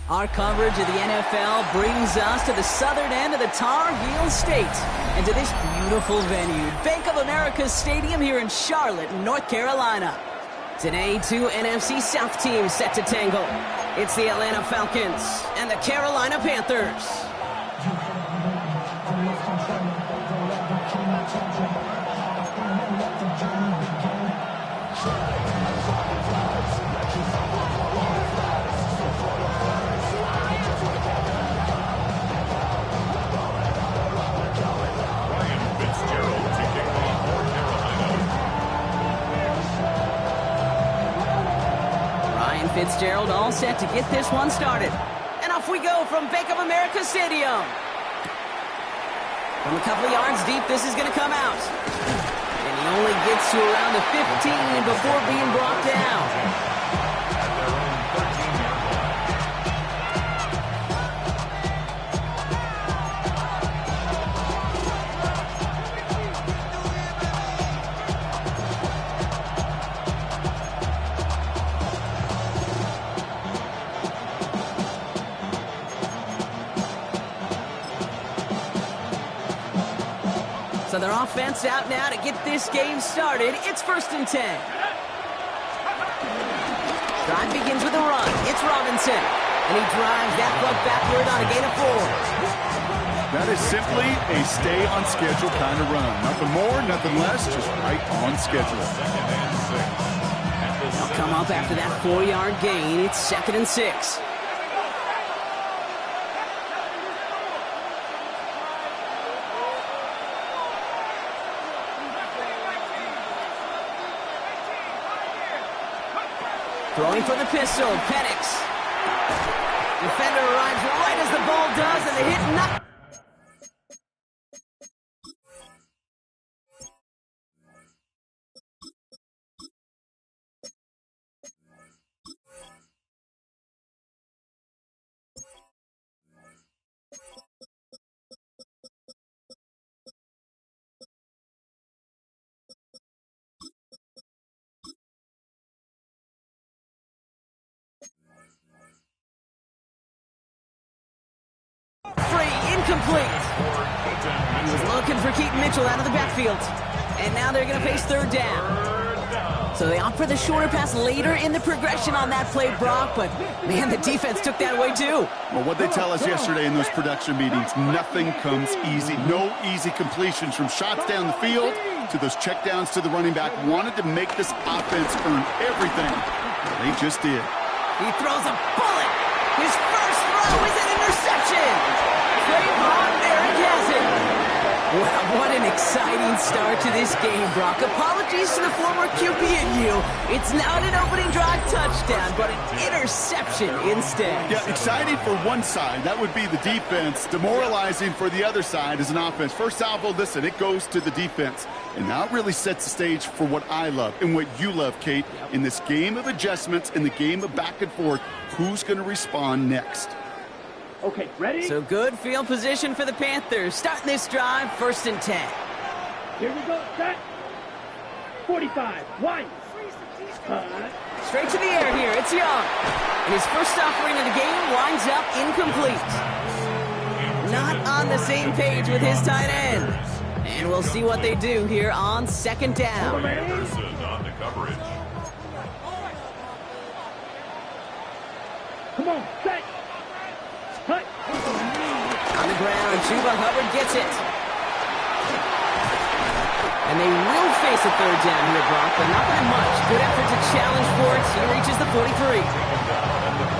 Our coverage of the NFL brings us to the southern end of the Tar Heel State and to this beautiful venue, Bank of America Stadium here in Charlotte, North Carolina. Today, two NFC South teams set to tangle. It's the Atlanta Falcons and the Carolina Panthers. Fitzgerald all set to get this one started. And off we go from Bank of America Stadium. From a couple of yards deep, this is going to come out. And he only gets to around the 15 before being brought down. So their offense out now to get this game started. It's 1st and 10. Drive begins with a run. It's Robinson. And he drives that plug backward on a gain of 4. That is simply a stay-on-schedule kind of run. Nothing more, nothing less, just right on schedule. They'll come up after that 4-yard gain. It's 2nd and 6. Throwing for the pistol, Penix. Defender arrives right as the ball does, and they hit not. Incomplete. He was looking for Keaton Mitchell out of the backfield. And now they're going to face 3rd down. So they opt for the shorter pass later in the progression on that play, Brock. But, man, the defense took that away, too. Well, what they tell us yesterday in those production meetings, nothing comes easy. No easy completions from shots down the field to those checkdowns to the running back. Wanted to make this offense earn everything. They just did. He throws a bullet. His first throw is an interception. There he has it. Wow, what an exciting start to this game, Brock. Apologies to the former QB and you. It's not an opening drive touchdown, but an interception instead. Yeah, exciting for one side. That would be the defense. Demoralizing for the other side as an offense. First salvo, listen, it goes to the defense. And now it really sets the stage for what I love and what you love, Kate. In this game of adjustments, in the game of back and forth, who's going to respond next? Okay, ready? So good field position for the Panthers. Starting this drive, 1st and 10. Here we go, set. 45, wide. Straight to the air here, it's Young. And his first offering of the game winds up incomplete. Not on the same page with his tight end. And we'll see what they do here on 2nd down. Anderson on the coverage. Come on, set. Cut. On the ground, Chuba Hubbard gets it. And they will face a 3rd down here, Brock, but not by much. Good effort to challenge for it. He reaches the 43.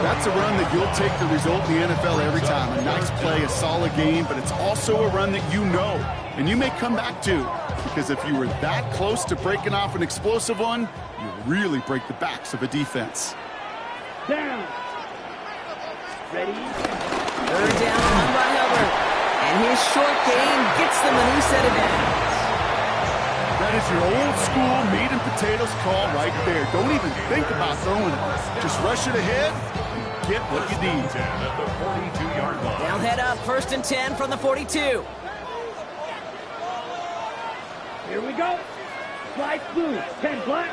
That's a run that you'll take the result in the NFL every time. A nice play, a solid game, but it's also a run that you know, and you may come back to, because if you were that close to breaking off an explosive one, you really break the backs of a defense. Down. Ready? 3rd down, run by Hubbard. And his short game gets them a new set of downs. That is your old school meat and potatoes call right there. Don't even think about throwing it. Just rush it ahead and get what you need. At the 42-yard line. They'll head up 1st and 10 from the 42. Here we go. Slide blue, 10 black.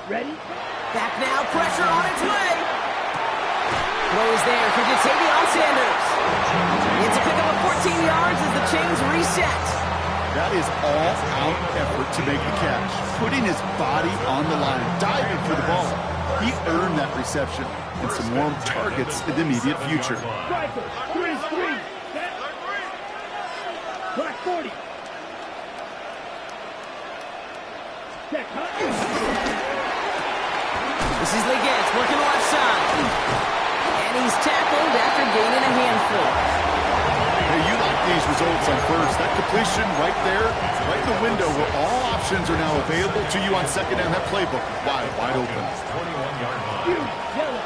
Ready? Back now, pressure on its way. Throw is there for Jatavion Sanders. It's a pickup of 14 yards as the chains reset. That is all-out effort to make the catch, putting his body on the line, diving for the ball. He earned that reception and some more targets in the immediate future. Striker, 3-3. Black 40. Check, This is Leggett working left side. And he's tackled after gaining a handful. Hey, you like these results on first. That completion right there, right in the window where all options are now available to you on second down. That playbook wide open. 21-yard line. You, yellow.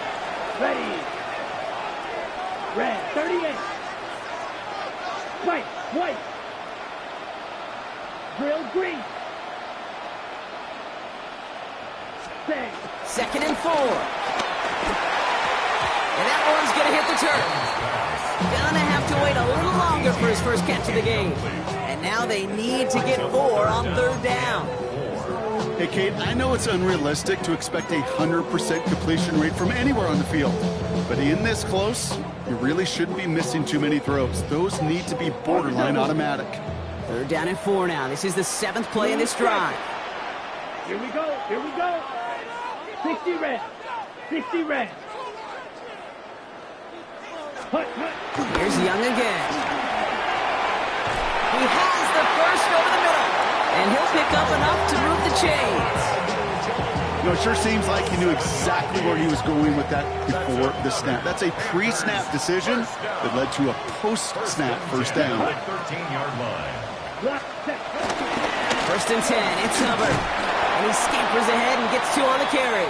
Ready. Red, 38. White, white. Drill, green. Stay. 2nd and 4. And that one's going to hit the turf. Gonna have to wait a little longer for his first catch of the game. And now they need to get 4 on 3rd down. Hey, Kate, I know it's unrealistic to expect a 100% completion rate from anywhere on the field. But in this close, you really shouldn't be missing too many throws. Those need to be borderline automatic. 3rd down and 4 now. This is the 7th play in this drive. Here we go, here we go. 60 red, 60 red. Hut, hut. Here's Young again. He has the first over the middle. And he'll pick up enough to move the chains. You know, it sure seems like he knew exactly where he was going with that before the snap. That's a pre-snap decision that led to a post-snap first down. 13-yard line. Block, set. 1st and 10. It's Hubbard. And he scampers ahead and gets 2 on the carry.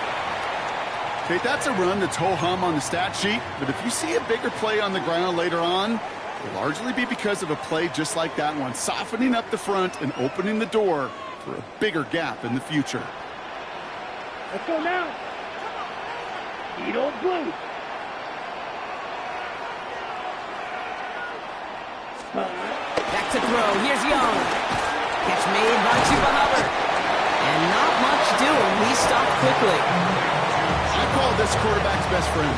Okay, that's a run that's ho-hum on the stat sheet, but if you see a bigger play on the ground later on, it'll largely be because of a play just like that one, softening up the front and opening the door for a bigger gap in the future. Let's go now. Eat old blue. Back to throw. Here's Young. Catch made by Chuba Hubbard. And not much doing. He stopped quickly. I call this quarterback's best friend.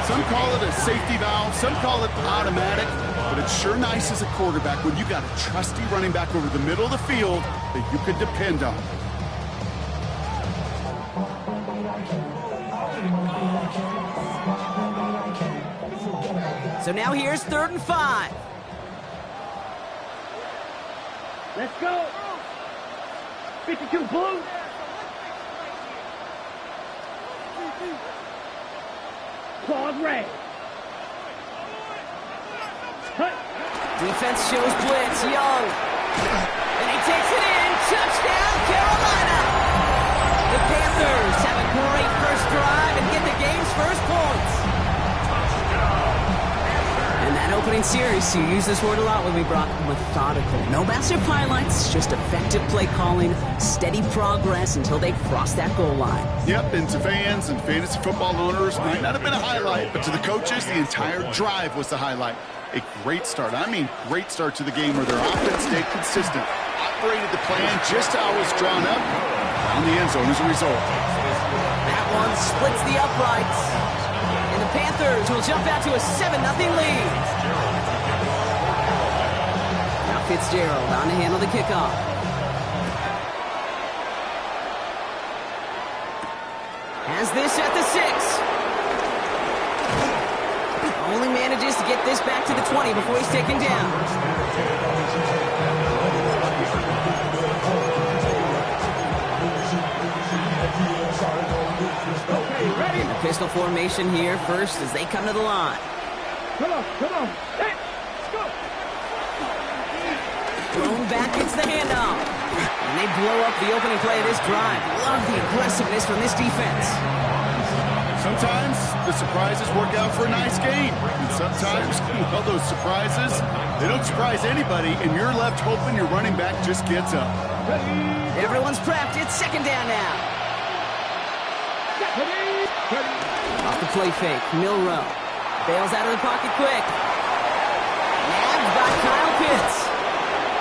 Some call it a safety valve, some call it automatic, but it's sure nice as a quarterback when you got a trusty running back over the middle of the field that you can depend on. So now here's 3rd and 5. Let's go. 52 blue. Claude Ray. Hut. Defense shows blitz. Young. And he takes it in. Touchdown, Carolina. The Panthers have a great first drive and get the game's first points. And that opening series, you use this word a lot with me, Brock, methodical. No massive highlights, just effective play calling, steady progress until they cross that goal line. Yep, and to fans and fantasy football owners, might not have been a highlight, but to the coaches, the entire drive was the highlight. A great start. I mean, great start to the game where their offense stayed consistent, operated the plan just how it was drawn up, found the end zone as a result. That one splits the uprights. And the Panthers will jump out to a 7-0 lead. Now Fitzgerald on to handle the kickoff. Has this at the 6. Only manages to get this back to the 20 before he's taken down. Ready? In the pistol formation here first as they come to the line. Come on, come on. Hey, go. Thrown back, it's the handoff. And they blow up the opening play of this drive. Love the aggressiveness from this defense. Sometimes the surprises work out for a nice game. And sometimes, well, those surprises, they don't surprise anybody, and you're left hoping your running back just gets up. Everyone's prepped. It's 2nd down now. Off the play fake, Milrow. Bails out of the pocket quick. Nabbed by Kyle Pitts.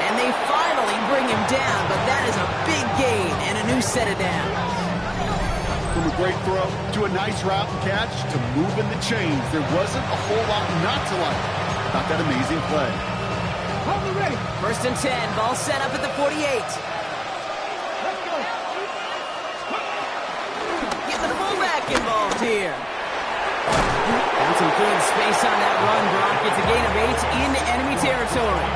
And they finally bring him down, but that is a big gain and a new set of downs. a great throw to a nice route and catch to moving the chains. There wasn't a whole lot not to like about that amazing play. Hold it ready. First and 10, ball set up at the 48. Let's go. Get the fullback involved here. Found some good space on that run, Brock. It's a gain of 8 in enemy territory.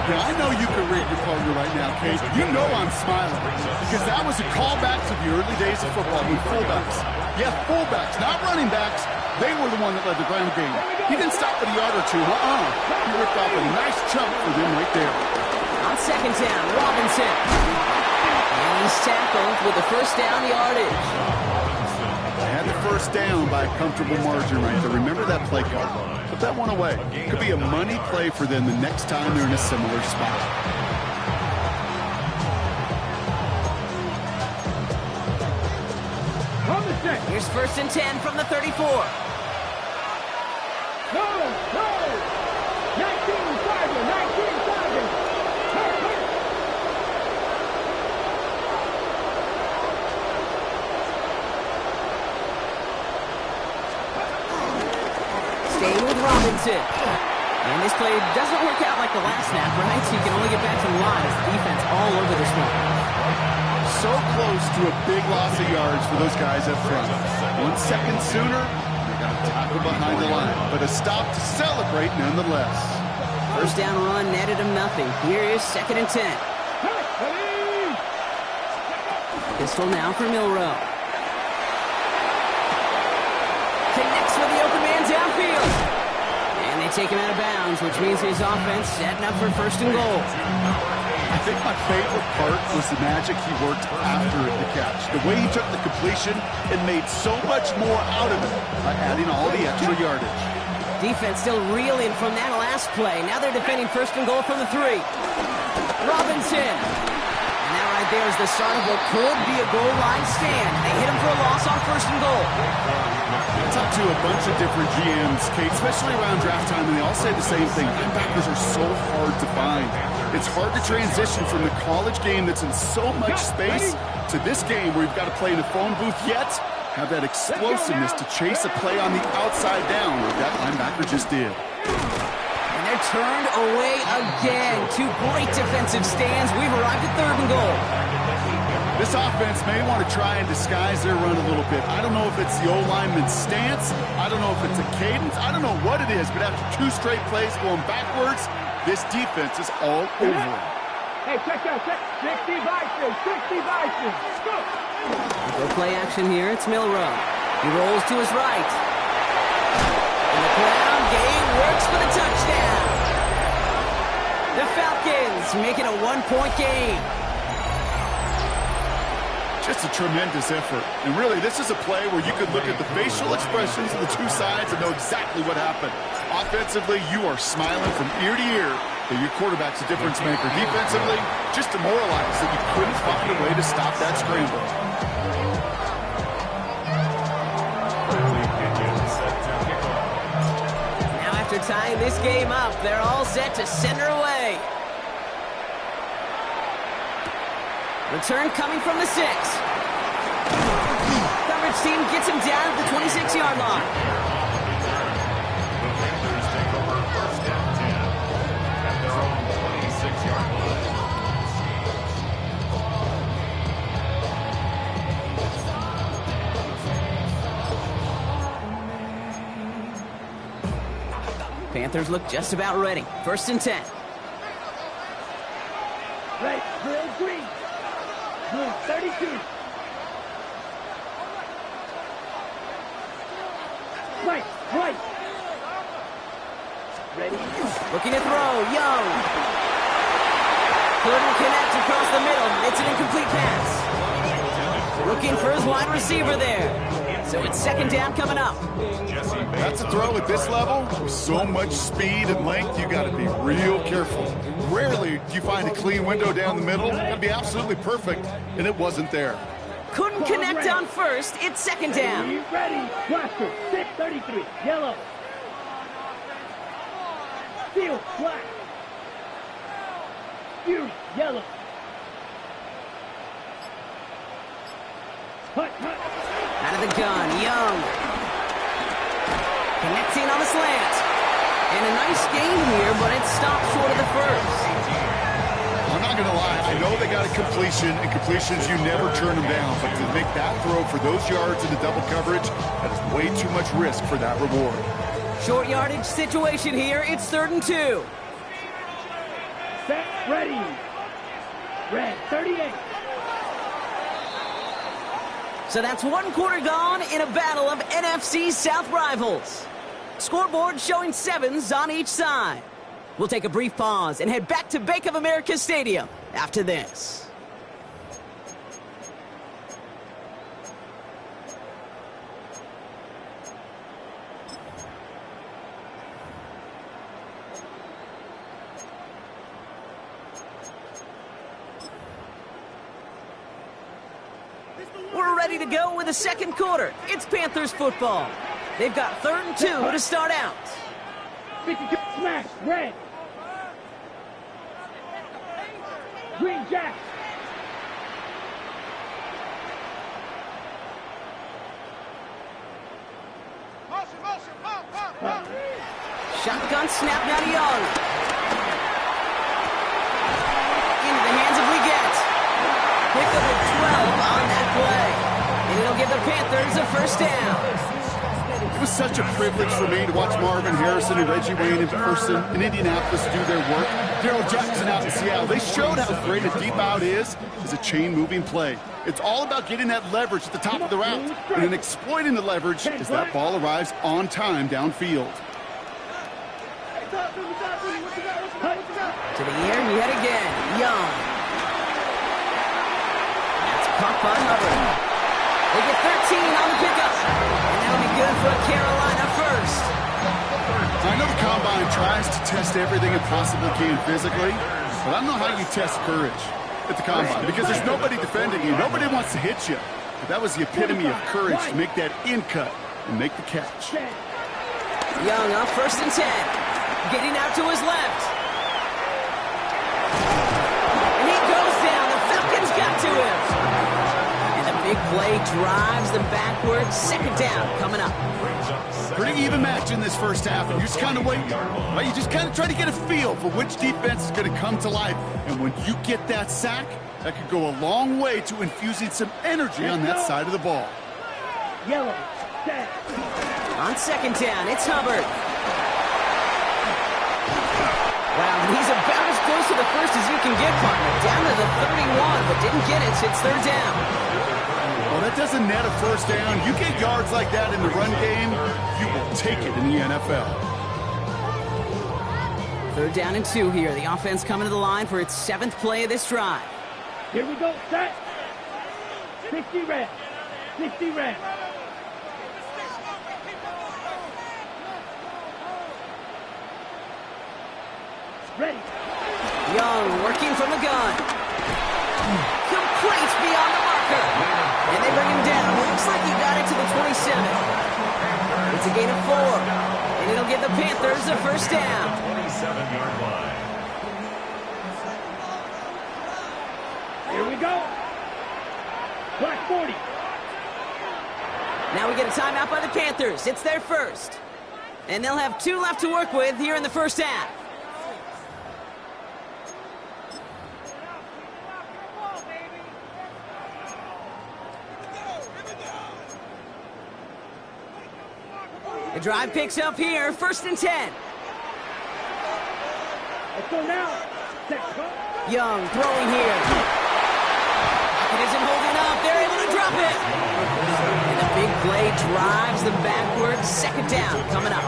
Yeah, I know you can read your partner right now, Kate. You know I'm smiling because that was a callback to the early days of football with fullbacks. Yeah, fullbacks, not running backs. They were the one that led the ground game. He didn't stop at a yard or two. He ripped off a nice chunk for them right there. On second down, Robinson. And he's tackled with the first down yardage. They had the first down by a comfortable margin right there. Remember that play call. Put that one away. Could be a money play for them the next time they're in a similar spot. On the set. Here's first and 10 from the 34. Go, go. 19 Sergeant, 19 Sergeant. Hurt, hurt. Staying with Robinson. And this play doesn't work out like the last snap, right? So you can only get back to the line as the defense all over this one. So close to a big loss of yards for those guys up front. 1 second sooner, they got to tackle behind the line. But a stop to celebrate nonetheless. First down run netted him nothing. Here is second and 10. Ready. Pistol now for Milrow. Connects with the open man downfield. And they take him out of bounds, which means his offense setting up for first and goal. I think my favorite part was the magic he worked after the catch. The way he took the completion and made so much more out of it by adding all the extra yardage. Defense still reeling from that last play. Now they're defending first and goal from the 3. Robinson. And that right there is the start of what could be a goal line stand. They hit him for a loss on first and goal. It's up to a bunch of different GMs, Kate, especially around draft time, and they all say the same thing. Linebackers are so hard to find. It's hard to transition from the college game that's in so much space to this game where you've got to play in a phone booth, yet have that explosiveness to chase a play on the outside down like that linebacker just did. And they're turned away again. 2 great defensive stands. We've arrived at third and goal. This offense may want to try and disguise their run a little bit. I don't know if it's the O-lineman's stance. I don't know if it's a cadence. I don't know what it is, but after 2 straight plays going backwards, this defense is all over it. Hey, check out, check. 60 Vikings, 60 Vikings. Go. Go play action here. It's Milrow. He rolls to his right. And the ground game works for the touchdown. The Falcons making a 1-point game. Just a tremendous effort. And really, this is a play where you could look at the facial expressions of the 2 sides and know exactly what happened. Offensively, you are smiling from ear to ear that your quarterback's a difference maker. Defensively, just demoralized that you couldn't find a way to stop that scramble. Now after tying this game up, they're all set to send her away. Return coming from the 6. Coverage team gets him down at the 26-yard line. The Panthers take over first and 10 at their own 26-yard line. Panthers look just about ready. First and 10. Right, drill green. Blue 32. Right, right. Ready? Looking to throw. Young. Couldn't connect across the middle. It's an incomplete pass. Looking for his wide receiver there. So it's second down coming up. That's a throw at this level. With so much speed and length, you got to be real careful. Rarely do you find a clean window down the middle. Got to be absolutely perfect, and it wasn't there. Couldn't connect on first. It's second down. Ready. Blaster 633. Yellow. Steel black. Fury yellow. Hut, hut. the gun, Young. Connecting on the slant. And a nice gain here, but it stopped short of the first. I'm not going to lie. I know they got a completion, and completions, you never turn them down. But to make that throw for those yards in the double coverage, that is way too much risk for that reward. Short yardage situation here. It's 3rd and 2. Set, ready. Red, 38. So that's 1 quarter gone in a battle of NFC South rivals. Scoreboard showing 7s on each side. We'll take a brief pause and head back to Bank of America Stadium after this. We're ready to go with the 2nd quarter. It's Panthers football. They've got 3rd and 2 to start out. 52 smash, red. Green Jack. Shotgun snap now to Young. Into the hands of Leggett. Pick up at 12 on that play. And it'll give the Panthers a 1st down. It was such a privilege for me to watch Marvin Harrison and Reggie Wayne in person in Indianapolis do their work. Darryl Jackson out in Seattle. They showed how great a deep out is as a chain-moving play. It's all about getting that leverage at the top of the route and then exploiting the leverage as that ball arrives on time downfield. To the air yet again. Young. That's caught by Hubbard. They get 13 on the pickup. And that'll be good for a Carolina 1st. I know the Combine tries to test everything it possibly can physically, but I don't know how you test courage at the Combine because there's nobody defending you. Nobody wants to hit you. But that was the epitome of courage to make that in cut and make the catch. Young up 1st and 10. Getting out to his left. And he goes down. The Falcons got to him. And the big play drives them backwards. 2nd down coming up. Pretty even match in this 1st half, and you're just kind of waiting. Right? You just kind of try to get a feel for which defense is going to come to life. And when you get that sack, that could go a long way to infusing some energy on that side of the ball. Yellow, set. On 2nd down, it's Hubbard. Wow, he's about as close to the 1st as you can get, partner. Down to the 31, but didn't get it, so it's 3rd down. Well, that doesn't net a 1st down. You get yards like that in the run game, you will take it in the NFL. 3rd down and 2 here. The offense coming to the line for its 7th play of this drive. Here we go, set. 60 red. 60 red. Ready. Young working from the gun. Complete beyond the marker. And they bring him down. Looks like he got it to the 27. It's a gain of 4. And it'll give the Panthers a 1st down. 27-yard line. Here we go. Black 40. Now we get a timeout by the Panthers. It's their 1st. And they'll have 2 left to work with here in the 1st half. The drive picks up here, 1st and 10. Let's go now. Set. Young throwing here. It isn't holding up. They're able to drop it. And the big play drives them backwards. 2nd down coming up.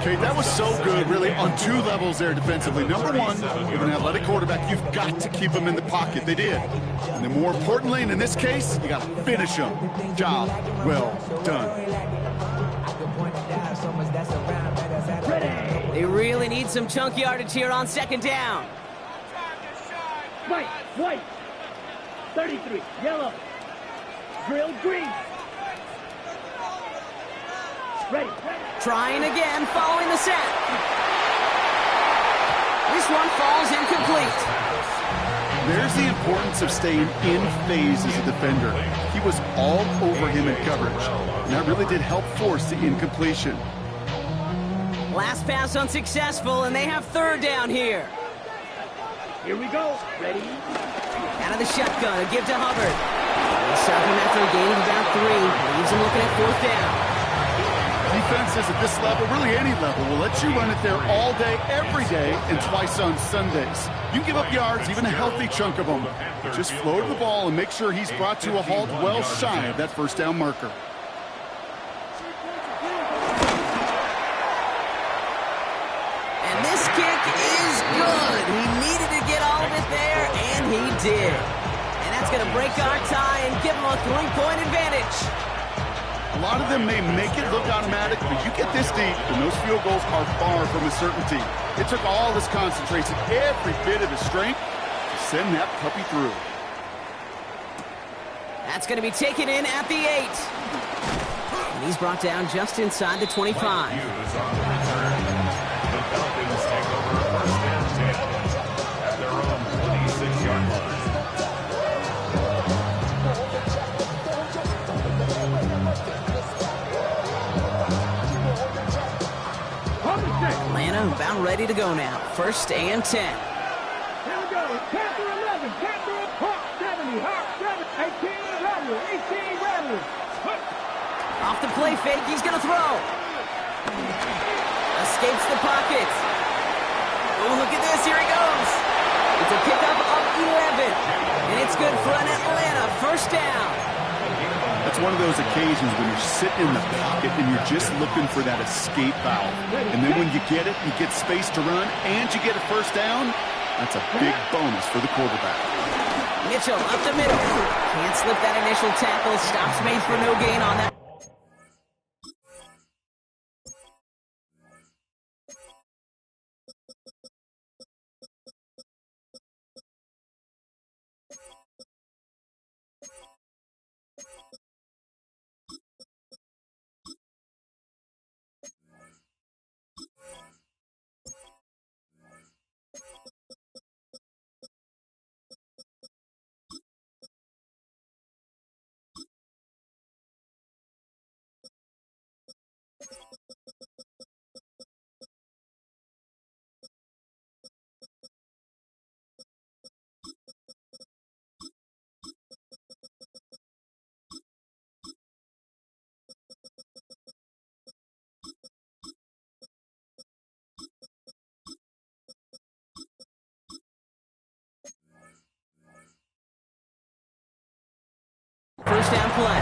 Okay, that was so good, really, on 2 levels there defensively. Number 1, with an athletic quarterback, you've got to keep him in the pocket. They did. And then more importantly, and in this case, you got to finish him. Job well done. They really need some chunk yardage here on 2nd down. White. 33, yellow. Drill green. Ready. Trying again, following the set. This one falls incomplete. There's the importance of staying in phase as a defender. He was all over him in coverage, and that really did help force the incompletion. Last pass unsuccessful, and they have third down here. Here we go. Ready? Out of the shotgun, a give to Hubbard. They stop him after a gain of about 3. Leaves him looking at fourth down. Defenses at this level, really any level, will let you run it there all day, every day, and twice on Sundays. You can give up yards, even a healthy chunk of them. Just float the ball and make sure he's brought to a halt well shy of that first down marker. And this kick is good. He needed to get all of it there, and he did. And that's going to break our tie and give him a 3-point advantage. A lot of them may make it look automatic, but you get this deep, and those field goals are far from a certainty. It took all his concentration, every bit of his strength, to send that puppy through. That's going to be taken in at the 8. And he's brought down just inside the 25. The Falcons take over first and 10 at their own 26-yard line. Atlanta about ready to go now. First and 10. Here we go. Panther 11. Panther Hawk 70. Hawk 7. 18 Rattler. 18 Rattler. Off the play fake, he's going to throw. Escapes the pocket. Oh, look at this. Here he goes. It's a pickup of 11. And it's good for an Atlanta first down. That's one of those occasions when you're sitting in the pocket and you're just looking for that escape valve. And then when you get it, you get space to run, and you get a first down. That's a big bonus for the quarterback. Mitchell up the middle. Can't slip that initial tackle. Stops made for no gain on that. First down play.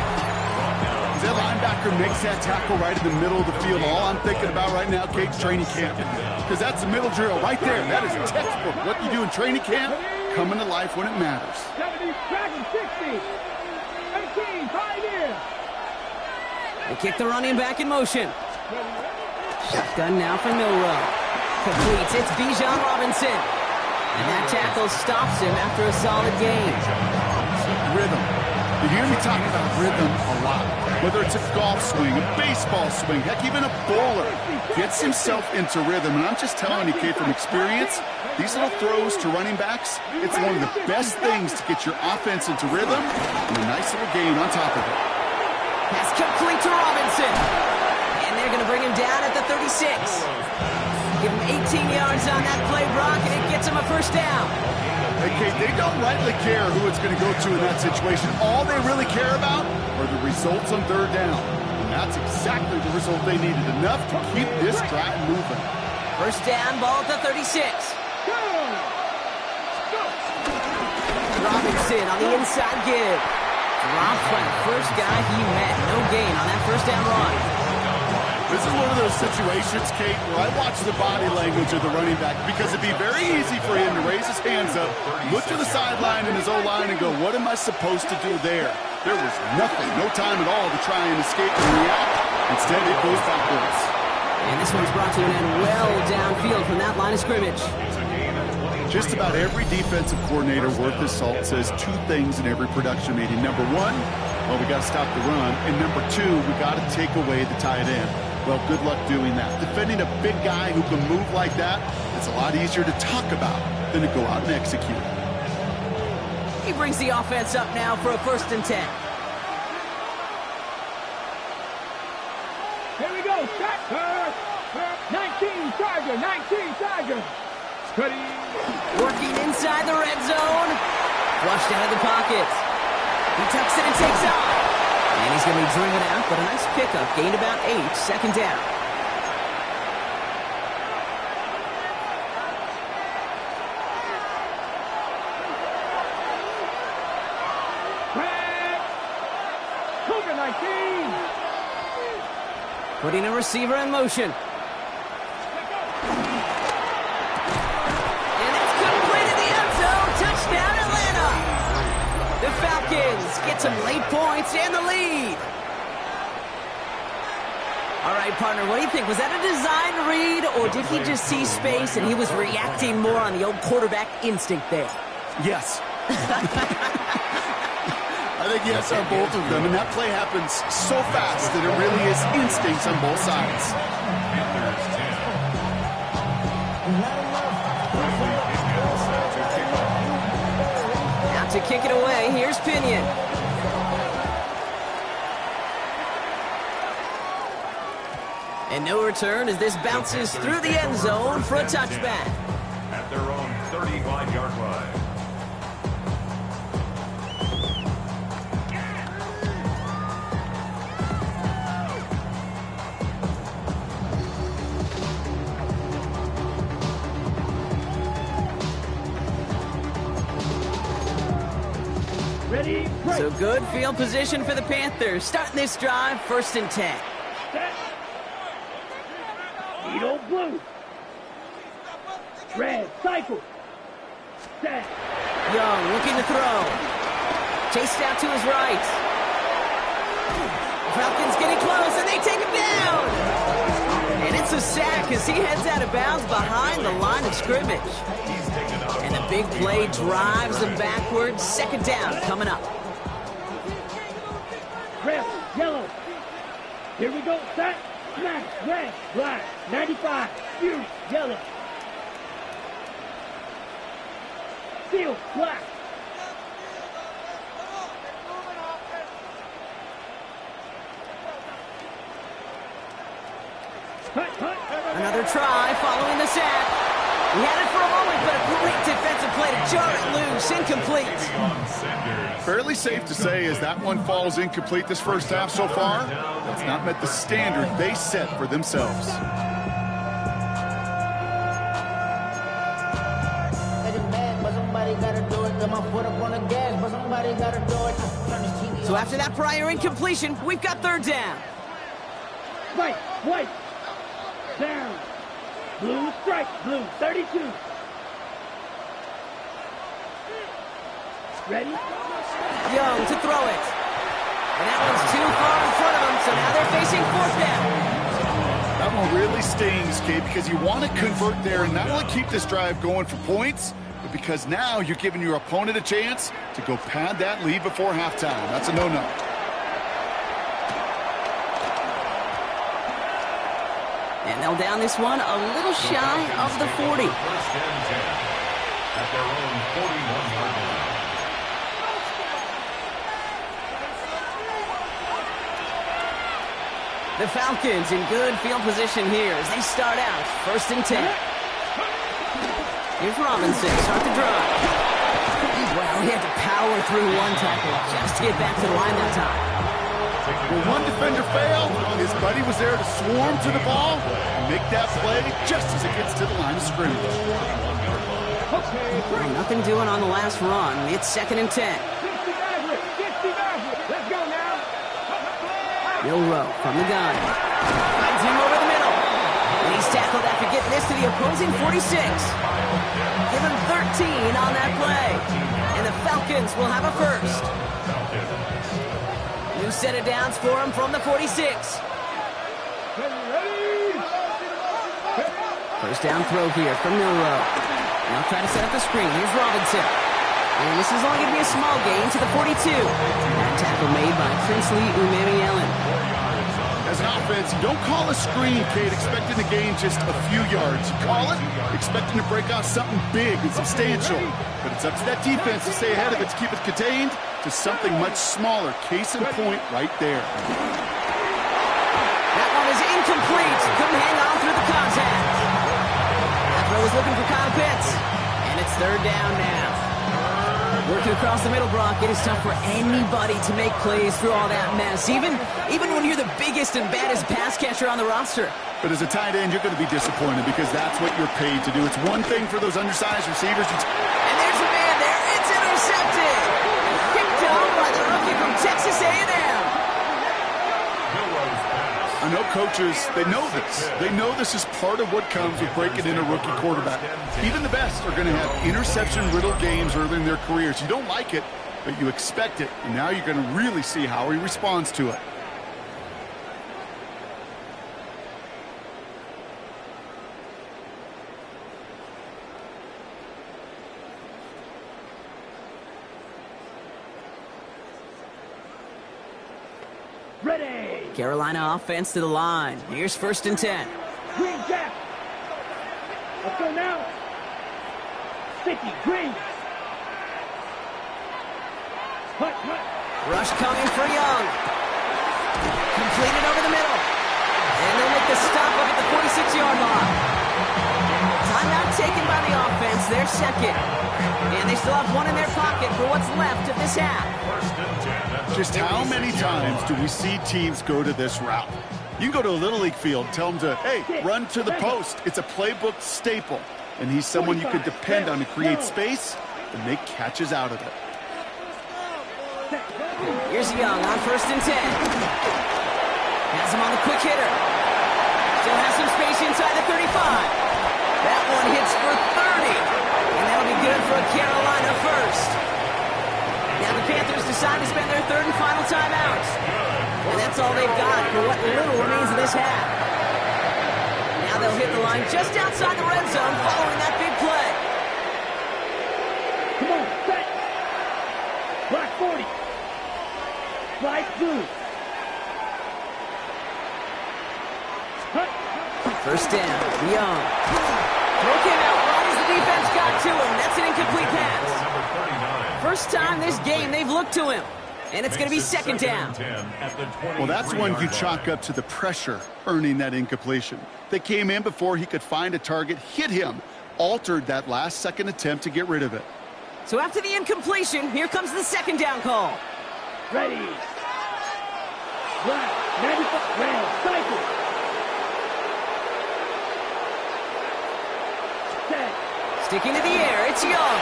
That linebacker makes that tackle right in the middle of the field. All I'm thinking about right now, Kate's training camp. Because that's the middle drill right there. That is textbook. What you do in training camp, coming to life when it matters. 70, 60, 18, pioneer. They kick the running back in motion. Shotgun now for Milrow. Completes. It's Bijan Robinson. And that tackle stops him after a solid gain. Rhythm. You hear me talking about rhythm a lot. Whether it's a golf swing, a baseball swing, heck, even a bowler gets himself into rhythm. And I'm just telling you, Kate, from experience, these little throws to running backs, it's one of the best things to get your offense into rhythm and a nice little gain on top of it. Pass complete to Robinson. And they're going to bring him down at the 36. Give him 18 yards on that play, Brock, and it gets him a first down. Hey, Kate, they don't rightly care who it's going to go to in that situation. All they really care about are the results on third down. And that's exactly the result they needed. Enough to keep this drive moving. First down, ball at the 36. Robinson on the inside give. Dropped by the first guy he met. No gain on that first down run. This is one of those situations, Kate, where I watch the body language of the running back because it'd be very easy for him to raise his hands up, look to the sideline in his O-line and go, what am I supposed to do there? There was nothing, no time at all to try and escape and react. Instead, it goes backwards. And this one's brought to an end well downfield from that line of scrimmage. Just about every defensive coordinator worth his salt says two things in every production meeting. Number one, well, we got to stop the run. And number two, we got to take away the tight end. Well, good luck doing that. Defending a big guy who can move like that, it's a lot easier to talk about than to go out and execute. He brings the offense up now for a 1st and 10. Here we go. Shot. 19 Charger. 19 Charger. Cuddy. Working inside the red zone. Flushed out of the pocket. He tucks it and takes off. And he's going to be driven out, but a nice pickup. Gained about 8. 2nd down. Cougar 19. Putting a receiver in motion. And it's complete in the end zone. Touchdown, Atlanta. The Falcons get some late points and the lead. All right, partner, what do you think? Was that a design read, or did he just see space and he was reacting more on the old quarterback instinct there? Yes. I think yes on both of them, and that play happens so fast that it really is instincts on both sides. Panthers 10. Out to kick it away, here's Pinion. And no return as this bounces through the end zone for a touchback. At their own 35-yard line. Ready. Break. So good field position for the Panthers. Starting this drive, 1st and 10. Set. Needle blue. Red. Cycle. Set. Young looking to throw. Chased out to his right. Falcons getting close, and they take him down. And it's a sack as he heads out of bounds behind the line of scrimmage. And the big play drives them backwards. 2nd down coming up. Red. Yellow. Here we go. Set. Smash. Red. Black. 95. Fuse. Yellow. Steel. Black. Another try following the sack. He had it for a moment, but a great defensive play to jar it loose. Incomplete. Fairly safe to say as that one falls incomplete this first half so far, that's not met the standard they set for themselves. So after that prior incompletion, we've got 3rd down. White. White. Down. Blue strike. Blue. 32. Ready? Young to throw it. And that one's too far in front of him, so now they're facing 4th down. That one really stings, Kate, because you want to convert there and not only keep this drive going for points, but because now you're giving your opponent a chance to go pad that lead before halftime. That's a no-no. And they'll down this one a little shy of the 40. 1st and 10. At their own 41-yard line. The Falcons in good field position here as they start out 1st and 10. Here's Robinson, start the drive. Well, he had to power through one tackle just to get back to the line that time. When one defender failed, his buddy was there to swarm to the ball and make that play just as it gets to the line of scrimmage. Well, nothing doing on the last run. It's 2nd and 10. Let's go now. Milrow from the gun. Finds him over the middle. And he's tackled after getting this to the opposing 46. Give him 13 on that play. And the Falcons will have a 1st. New set of downs for him from the 46. 1st down throw here from Milrow. Now try to set up the screen. Here's Robinson. And this is only going to be a small gain to the 42. That tackle made by Princely Umami-Ellen. As an offense, you don't call a screen, Kate, expecting to gain just a few yards. You call it expecting to break off something big and substantial. But it's up to that defense to stay ahead of it, to keep it contained to something much smaller. Case in point right there. That one is incomplete. Couldn't hang on through the contact. That throw was looking for Kyle Pitts. And it's third down now. Working across the middle, Brock, it is tough for anybody to make plays through all that mess, even when you're the biggest and baddest pass catcher on the roster. But as a tight end, you're going to be disappointed because that's what you're paid to do. It's one thing for those undersized receivers. And there's a man there. It's intercepted. Picked up by the rookie from Texas A&M. I know coaches, they know this. They know this is part of what comes with breaking in a rookie quarterback. Even the best are going to have interception-riddled games early in their careers. You don't like it, but you expect it. And now you're going to really see how he responds to it. Ready. Carolina offense to the line. Here's 1st and 10. Green Jack. Let's go now. Sticky, green. Hut. Rush coming for Young. Completed over the middle. And they'll make the stop up at the 46-yard line. Timeout taken by the offense. They're second. And they still have one in their pocket for what's left of this half. Just how many times do we see teams go to this route? You go to a Little League field, tell them to, hey, run to the post. It's a playbook staple. And he's someone you can depend on to create space and make catches out of it. Here's Young on 1st and 10. Has him on the quick hitter. Still has some space inside the 35. That one hits for 30. And that'll be good for a Carolina first. Now the Panthers decide to spend their third and final timeout. And that's all they've got for what little remains of this half. Now they'll hit the line just outside the red zone following that big play. Come on, set. Black 40. Black blue. Hut. 1st down, Young. Throw came out right as the defense got to him. That's an incomplete pass. First time this game they've looked to him. And it's going to be 2nd down. Well, that's one you chalk up to the pressure earning that incompletion. They came in before he could find a target, hit him, altered that last-second attempt to get rid of it. So after the incompletion, here comes the 2nd down call. Ready. Black, 95, red, cycle. Set. Sticking to the air, it's Young.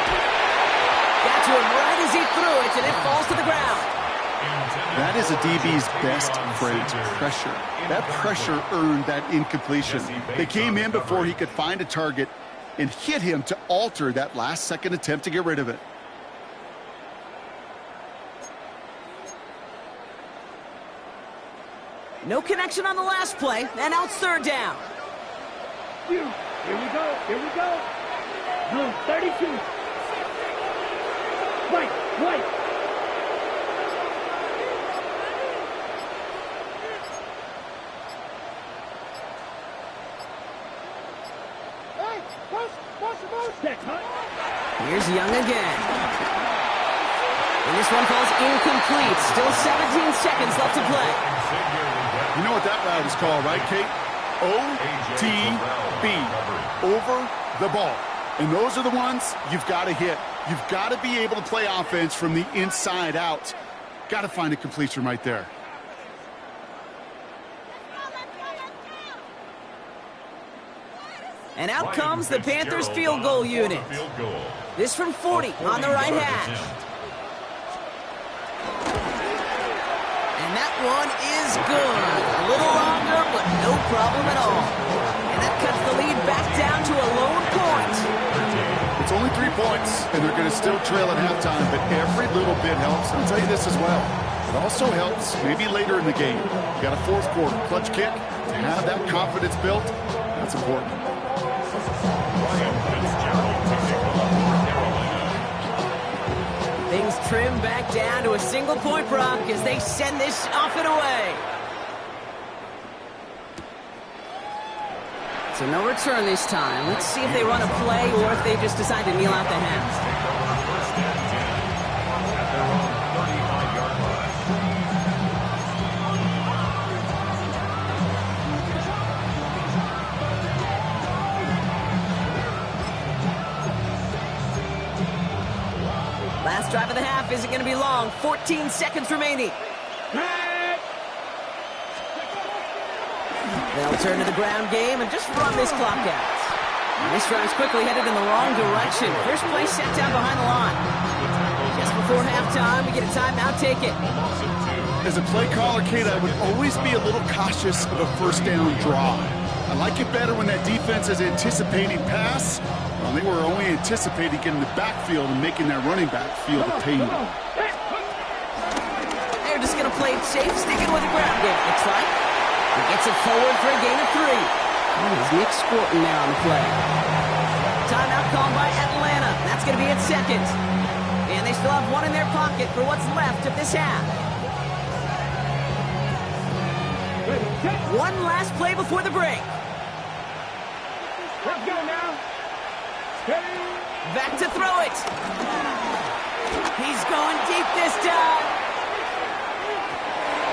Got to him right as he threw it, and it falls to the ground. That is a DB's best phrase, pressure. That pressure earned that incompletion. They came in before he could find a target and hit him to alter that last-second attempt to get rid of it. No connection on the last play, and now it's 3rd down. Here we go. Blue 32. White. Here's Young again. And this one falls incomplete. Still 17 seconds left to play. You know what that route is called, right, Kate? OTB, over the ball. And those are the ones you've got to hit. You've got to be able to play offense from the inside out. Got to find a completion right there. And out comes the Panthers field goal unit. This from 40 on the right hash. And that one is good. A little longer, but no problem at all. And that cuts the lead back down to a lone point. It's only 3 points, and they're going to still trail at halftime, but every little bit helps. I'll tell you this as well. It also helps maybe later in the game. You got a 4th quarter clutch kick. To have that confidence built, that's important. Things trim back down to a single point, Brock, as they send this off and away. So no return this time. Let's see if they run a play or if they just decide to kneel out the half. First and 10 at their own 35-yard line. Last drive of the half isn't going to be long. 14 seconds remaining. They'll turn to the ground game and just run this clock out. And this drive's quickly headed in the wrong direction. First play set down behind the line. Just before halftime, we get a timeout. Take it. As a play caller, Kate, I would always be a little cautious of a first down drive. I like it better when that defense is anticipating pass. Well, they were only anticipating getting the backfield and making that running back feel the pain. They're just going to play it safe, sticking with the ground game, it looks like. He gets it forward for a gain of 3. There's Nick Scorton there on the play. Timeout called by Atlanta. That's going to be its second. And they still have one in their pocket for what's left of this half. One last play before the break. Let's go now. Back to throw it. He's going deep this time.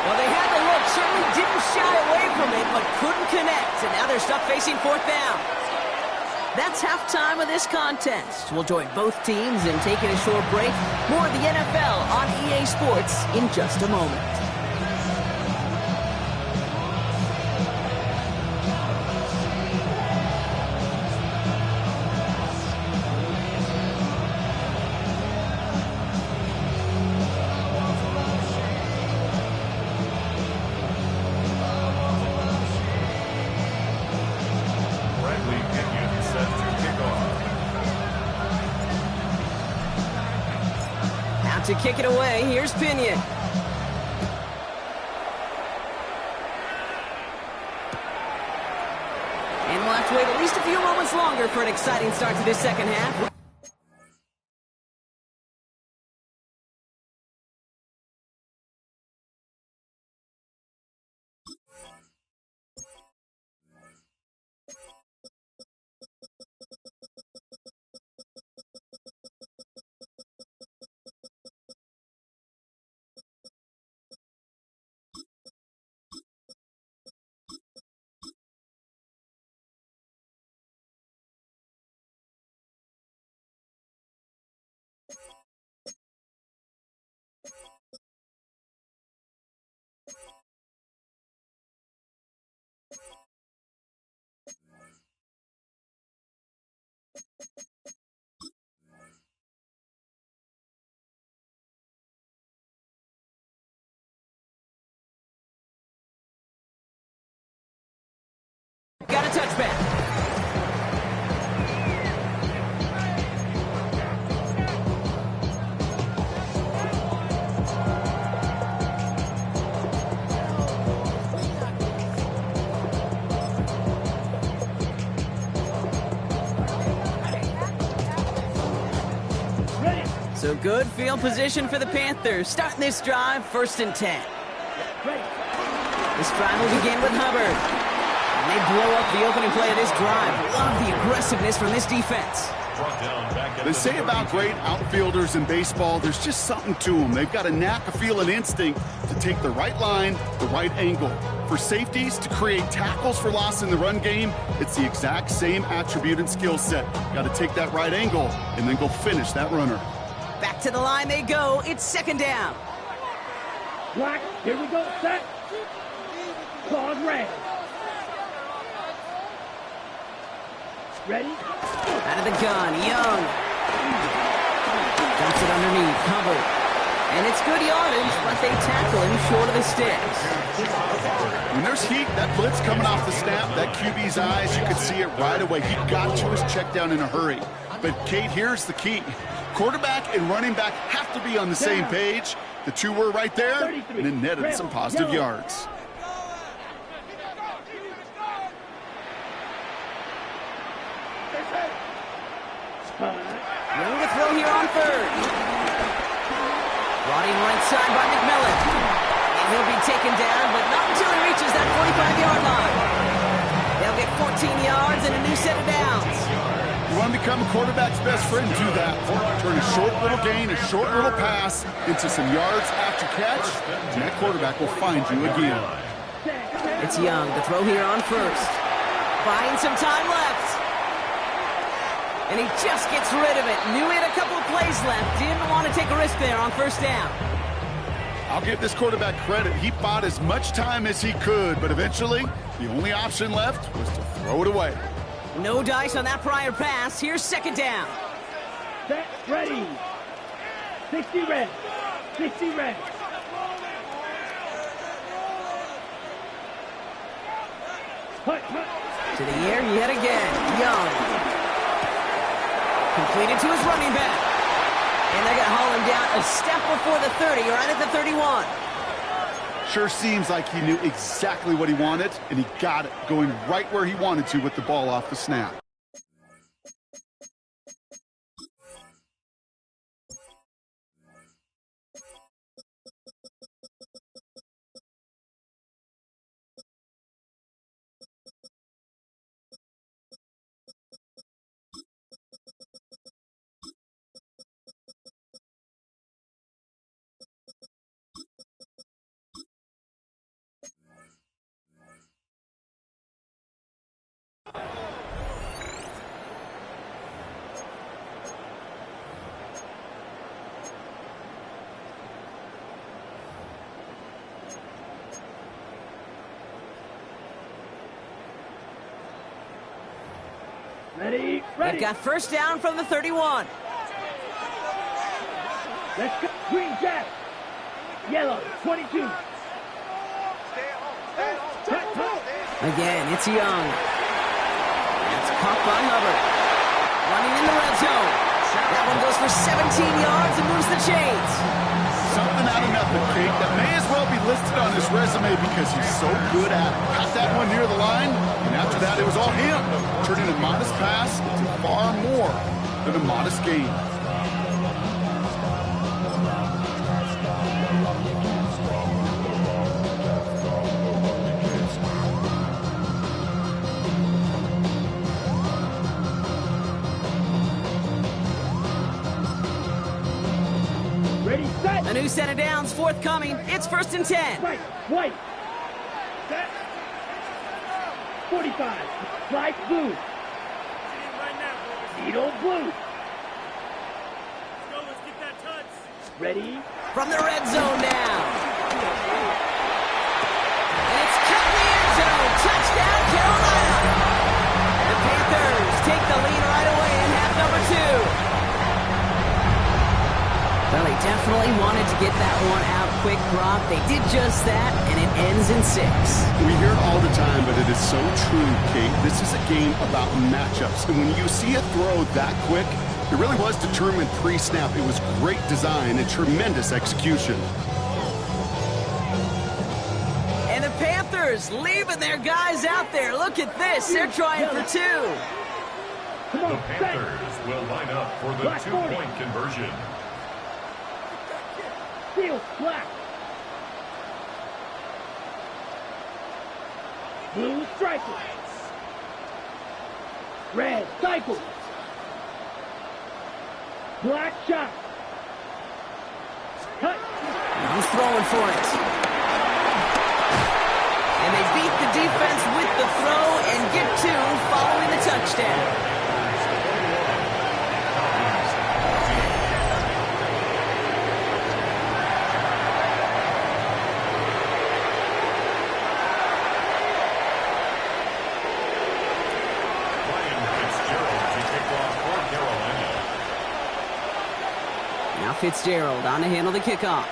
Well, they had the look, certainly didn't shy away from it, but couldn't connect. And now they're stuck facing fourth down. That's halftime of this contest. We'll join both teams in taking a short break. More of the NFL on EA Sports in just a moment. To kick it away, here's Pinion. And we'll have to wait at least a few moments longer for an exciting start to this second half. Got a touchback. So good field position for the Panthers. Starting this drive, 1st and 10. This drive will begin with Hubbard. And they blow up the opening play of this drive. Love the aggressiveness from this defense. They say about great outfielders in baseball, there's just something to them. They've got a knack, a feel, an instinct to take the right line, the right angle. For safeties, to create tackles for loss in the run game, it's the exact same attribute and skill set. Got to take that right angle and then go finish that runner. Back to the line they go. It's 2nd down. Black, here we go, set. Claws red. Ready? Out of the gun, Young. Dumps it underneath, Hubbard. And it's good yardage, but they tackle him short of the sticks. When there's heat, that blitz coming off the snap, that QB's eyes, you could see it right away. He got to his check down in a hurry. But, Kate, here's the key. Quarterback and running back have to be on the same page. The two were right there, and it netted some positive yards. Young to throw here on 3rd. Brought in right side by McMillan. And he'll be taken down, but not until he reaches that 45-yard line. They'll get 14 yards and a new set of downs. You want to become a quarterback's best friend, do that. Turn a short little gain, a short little pass into some yards after catch, and that quarterback will find you again. It's Young to throw here on first. Buying some time left. And he just gets rid of it. Knew he had a couple of plays left. Didn't want to take a risk there on first down. I'll give this quarterback credit. He bought as much time as he could, but eventually, the only option left was to throw it away. No dice on that prior pass. Here's second down. Set, ready. 60 red. 60 red. Hut, hut. To the air, yet again. Young. Completed to his running back. And they're going to haul him down a step before the 30, right at the 31. Sure seems like he knew exactly what he wanted, and he got it, going right where he wanted to with the ball off the snap. Ready, They've ready. got first down from the 31. Let's go. Green jack. Yellow, 22. Hut, hut. Again, it's Young. It's caught by Hubbard. Running in the red zone. That one goes for 17 yards and moves the chains. Something out of nothing, Kate, that may as well be listed on his resume because he's so good at it. Caught that one near the line, and after that, it was all him, turning a modest pass into far more than a modest gain. Ready, set. A new set of downs forthcoming. It's first and 10. Right, white. Set. 45. Light blue. Needle blue. Ready. From the red zone now. And it's cut in the end zone. Touchdown, Carolina. The Panthers take the lead right away in half number 2. Well, they definitely wanted to get that one out quick, Brock. They did just that, and it ends in 6. We hear it all the time, but it is so true, Kate. This is a game about matchups. And when you see a throw that quick, it really was determined pre-snap. It was great design and tremendous execution. And the Panthers leaving their guys out there. Look at this. They're trying for 2. Come The on, set. Panthers will line up for the Black 2-point conversion. Steel, black. Blue striker. Red cycle. Black shot. Cut. He's throwing for it. And they beat the defense with the throw and get 2 following the touchdown. Now Fitzgerald on to handle the kickoff.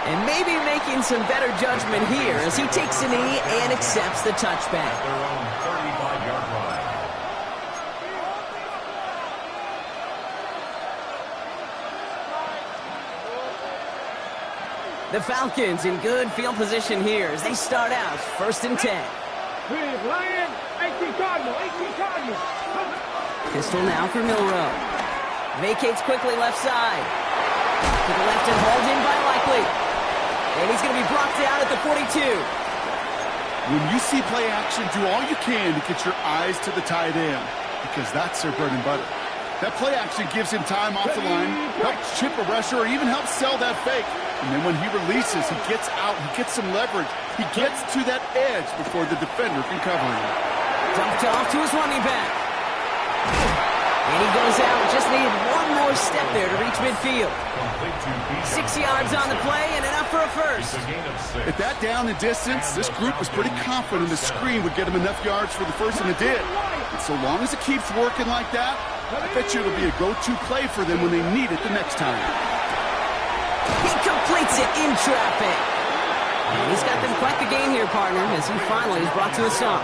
And maybe making some better judgment here as he takes a knee and accepts the touchback. Their own 35-yard line. The Falcons in good field position here as they start out first and 10. Here's Lion. 18 Cardinal. 18 Cardinal. Pistol now for Milrow. Vacates quickly left side. To the left and hauled in by Likely. And he's going to be brought down at the 42. When you see play action, do all you can to get your eyes to the tight end, because that's their bread and butter. That play action gives him time off the line, helps chip a rusher, or even helps sell that fake. And then when he releases, he gets out, he gets some leverage. He gets to that edge before the defender can cover him. Dumped off to his running back. And he goes out. Just needed one more step there to reach midfield. 6 yards on the play and enough for a first. At that down and distance, this group was pretty confident the screen would get him enough yards for the first, and it did. And so long as it keeps working like that, I bet you it'll be a go-to play for them when they need it the next time. He completes it in traffic. And he's got them quite the game here, partner, as he finally is brought to a stop.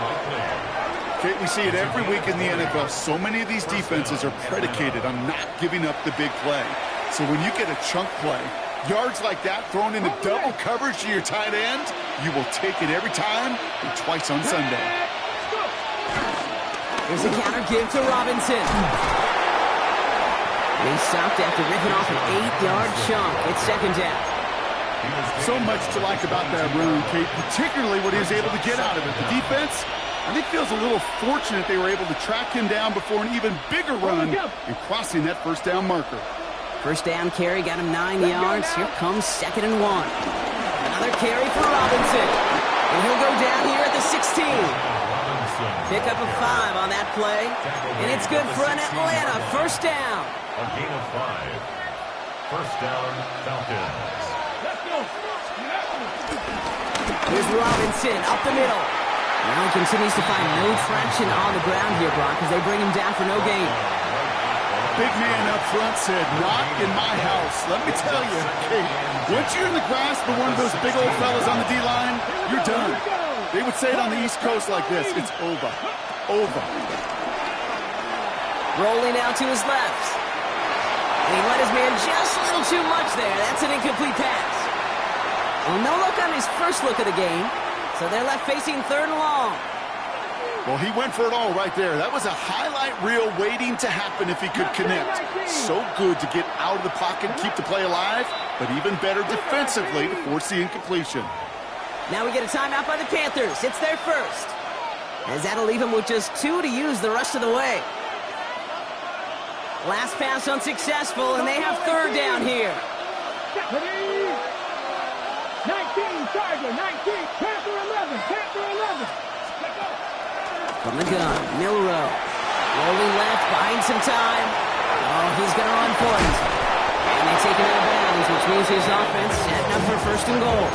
Kate, we see it every week in the NFL. So many of these defenses are predicated on not giving up the big play. So when you get a chunk play, yards like that thrown into double coverage to your tight end, you will take it every time and twice on Sunday. Here's a counter give to Robinson. And he stopped after ripping off an 8-yard chunk. It's second down. So much to like about that run, Kate, particularly what he was able to get out of it. The defense, I think, feels a little fortunate they were able to track him down before an even bigger run and crossing that first down marker. First down carry got him 9 yards. Here comes 2nd and 1. Another carry for Robinson. And he'll go down here at the 16. Pick up a 5 on that play. And it's good for an Atlanta first down. A gain of 5. First down, Falcons. Here's Robinson up the middle. Now he continues to find no traction on the ground here, Brock, as they bring him down for no gain. Big man up front said, "Not in my house." Let me tell you, Kate, once you're in the grasp of one of those big old fellas on the D-line, you're done. They would say it on the East Coast like this: it's over. Over. Rolling out to his left. And he let his man just a little too much there. That's an incomplete pass. Well, no look on his first look of the game. So they're left facing 3rd and long. Well, he went for it all right there. That was a highlight reel waiting to happen if he could connect. So good to get out of the pocket and keep the play alive, but even better defensively to force the incompletion. Now we get a timeout by the Panthers. It's their first. As that'll leave them with just 2 to use the rest of the way. Last pass unsuccessful, and they have 3rd down here. 19, Charger, 19, Panther 11, Panther 11. From the gun, Milrow. Rolling left, buying some time. Oh, he's going to run for it. And they take him out of bounds, which means his offense setting up for 1st and goal.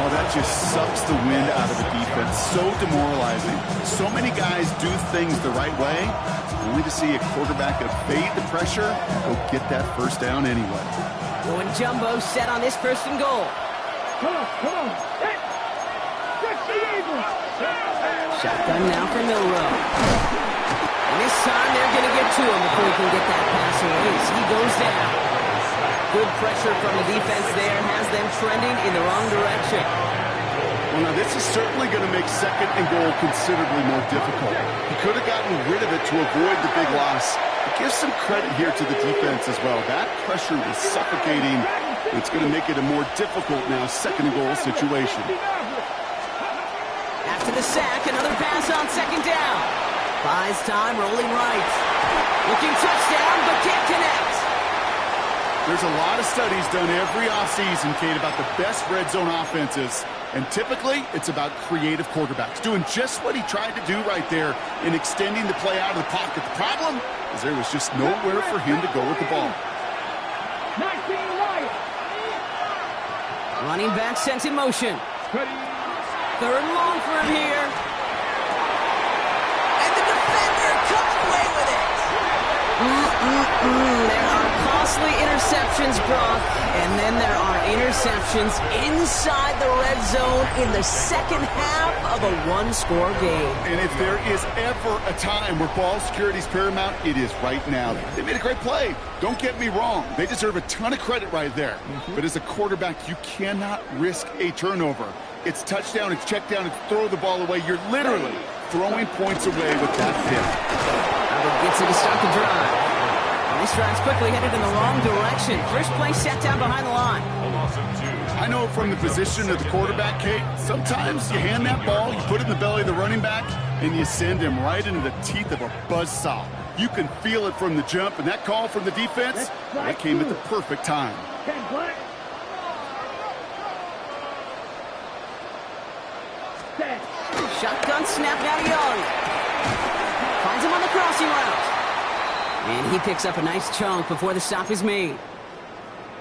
Oh, that just sucks the wind out of the defense. So demoralizing. So many guys do things the right way, only to see a quarterback evade the pressure and go get that first down anyway. Going jumbo set on this 1st and goal. Come on. Hey, that's the Eagles. Shotgun now for Milrow. And this time they're going to get to him before he can get that pass away. So he goes down. Good pressure from the defense there has them trending in the wrong direction. Well, now this is certainly going to make 2nd and goal considerably more difficult. He could have gotten rid of it to avoid the big loss. But give some credit here to the defense as well. That pressure was suffocating. It's going to make it a more difficult now 2nd and goal situation. After the sack, another pass on 2nd down. Buys time, rolling right. Looking touchdown, but can't connect. There's a lot of studies done every offseason, Kate, about the best red zone offenses. And typically, it's about creative quarterbacks, doing just what he tried to do right there in extending the play out of the pocket. The problem is there was just nowhere for him to go with the ball. 19 right. Running back sent in motion. 3rd and long for him here. And the defender comes away with it. There are costly interceptions, Brock, and then there are interceptions inside the red zone in the 2nd half of a 1-score game. And if there is ever a time where ball security is paramount, it is right now. They made a great play. Don't get me wrong. They deserve a ton of credit right there. But as a quarterback, you cannot risk a turnover. It's touchdown, it's check down, it's throw the ball away. You're literally throwing points away with that pick. Gets it to start the drive. And this drive's quickly headed in the wrong direction. First play set down behind the line. I know from the position of the quarterback, Kate, sometimes you hand that ball, you put it in the belly of the running back, and you send him right into the teeth of a buzzsaw. You can feel it from the jump, and that call from the defense, that came at the perfect time. Shotgun snap now to Young. Finds him on the crossing route. And he picks up a nice chunk before the stop is made.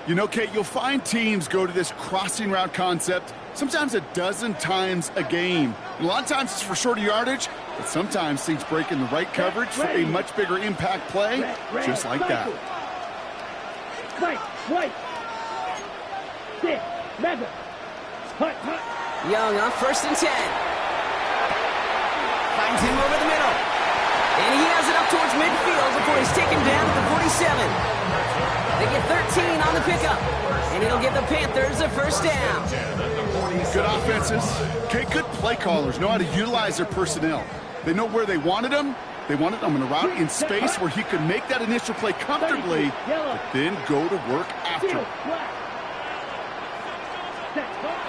You know, Kate, you'll find teams go to this crossing route concept sometimes a dozen times a game. And a lot of times it's for shorter yardage, but sometimes things break in the right coverage for a much bigger impact play, just like that. Young on 1st and 10. Finds him over the middle. And he has it up towards midfield before he's taken down at the 47. They get 13 on the pickup. And it'll give the Panthers a 1st down. Good offenses. Okay, good play callers know how to utilize their personnel. They know where they wanted them. They wanted them in a route in space where he could make that initial play comfortably, but then go to work after.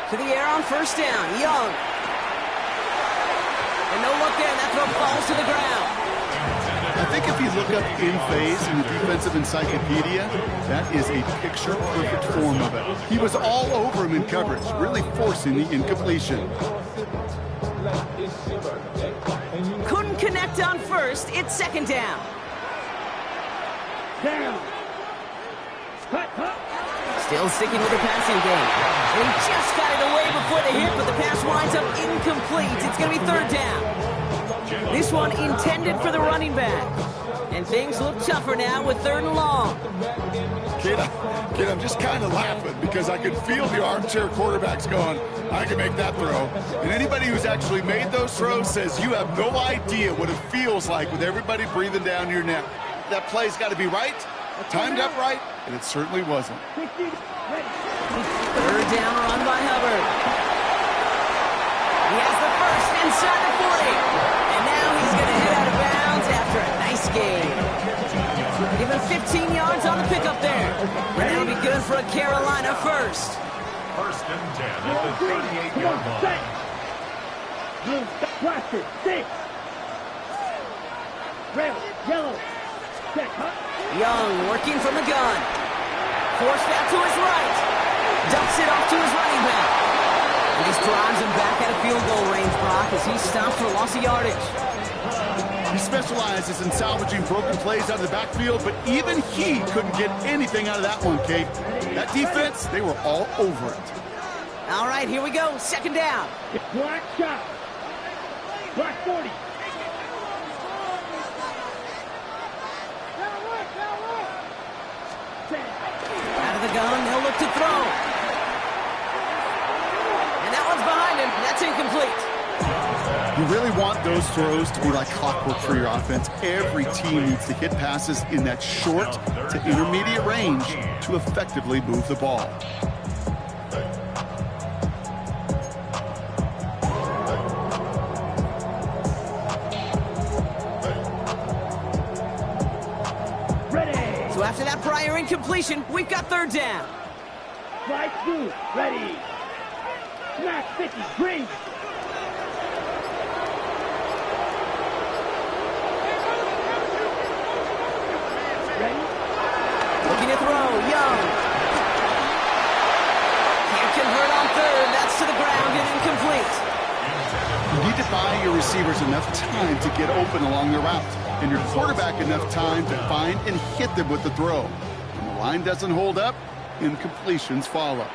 To the air on 1st down. Young. And no look there. That throw falls to the ground. I think if you look up in phase in the defensive encyclopedia, that is a picture-perfect form of it. He was all over him in coverage, really forcing the incompletion. Couldn't connect on 1st. It's 2nd down. Still sticking with the passing game. They just got it away before the hit, but the pass winds up incomplete. It's going to be 3rd down. This one intended for the running back. And things look tougher now with 3rd and long. Kid, I'm just kind of laughing because I could feel the armchair quarterbacks going, I can make that throw. And anybody who's actually made those throws says you have no idea what it feels like with everybody breathing down your neck. That play's got to be right, timed up right, and it certainly wasn't. 3rd down run by Hubbard. He has the 1st inside the 40. And now he's going to head out of bounds after a nice game. Give him 15 yards on the pickup there. And that'll be good for a Carolina 1st. 1st and 10 at the 38-yard line. Blaster, 6. Red, yellow. Young working from the gun. Forced out to his right. Dumps it off to his running back. And this drives him back at a field goal range, Brock, as he stopped for loss of yardage. He specializes in salvaging broken plays out of the backfield, but even he couldn't get anything out of that one, Kate. That defense, they were all over it. All right, here we go. 2nd down. Black shot. Black 40. Out of the gun, they'll look to throw. And that one's behind him. That's incomplete. You really want those throws to be like clockwork for your offense. Every team needs to hit passes in that short to intermediate range to effectively move the ball. Ready. So after that prior incompletion, we've got 3rd down. Flight 2, ready. Smash 50, green. Looking to throw, Young. Can't convert on 3rd. That's to the ground and incomplete. You need to buy your receivers enough time to get open along the route, and your quarterback enough time to find and hit them with the throw. When the line doesn't hold up, incompletions follow.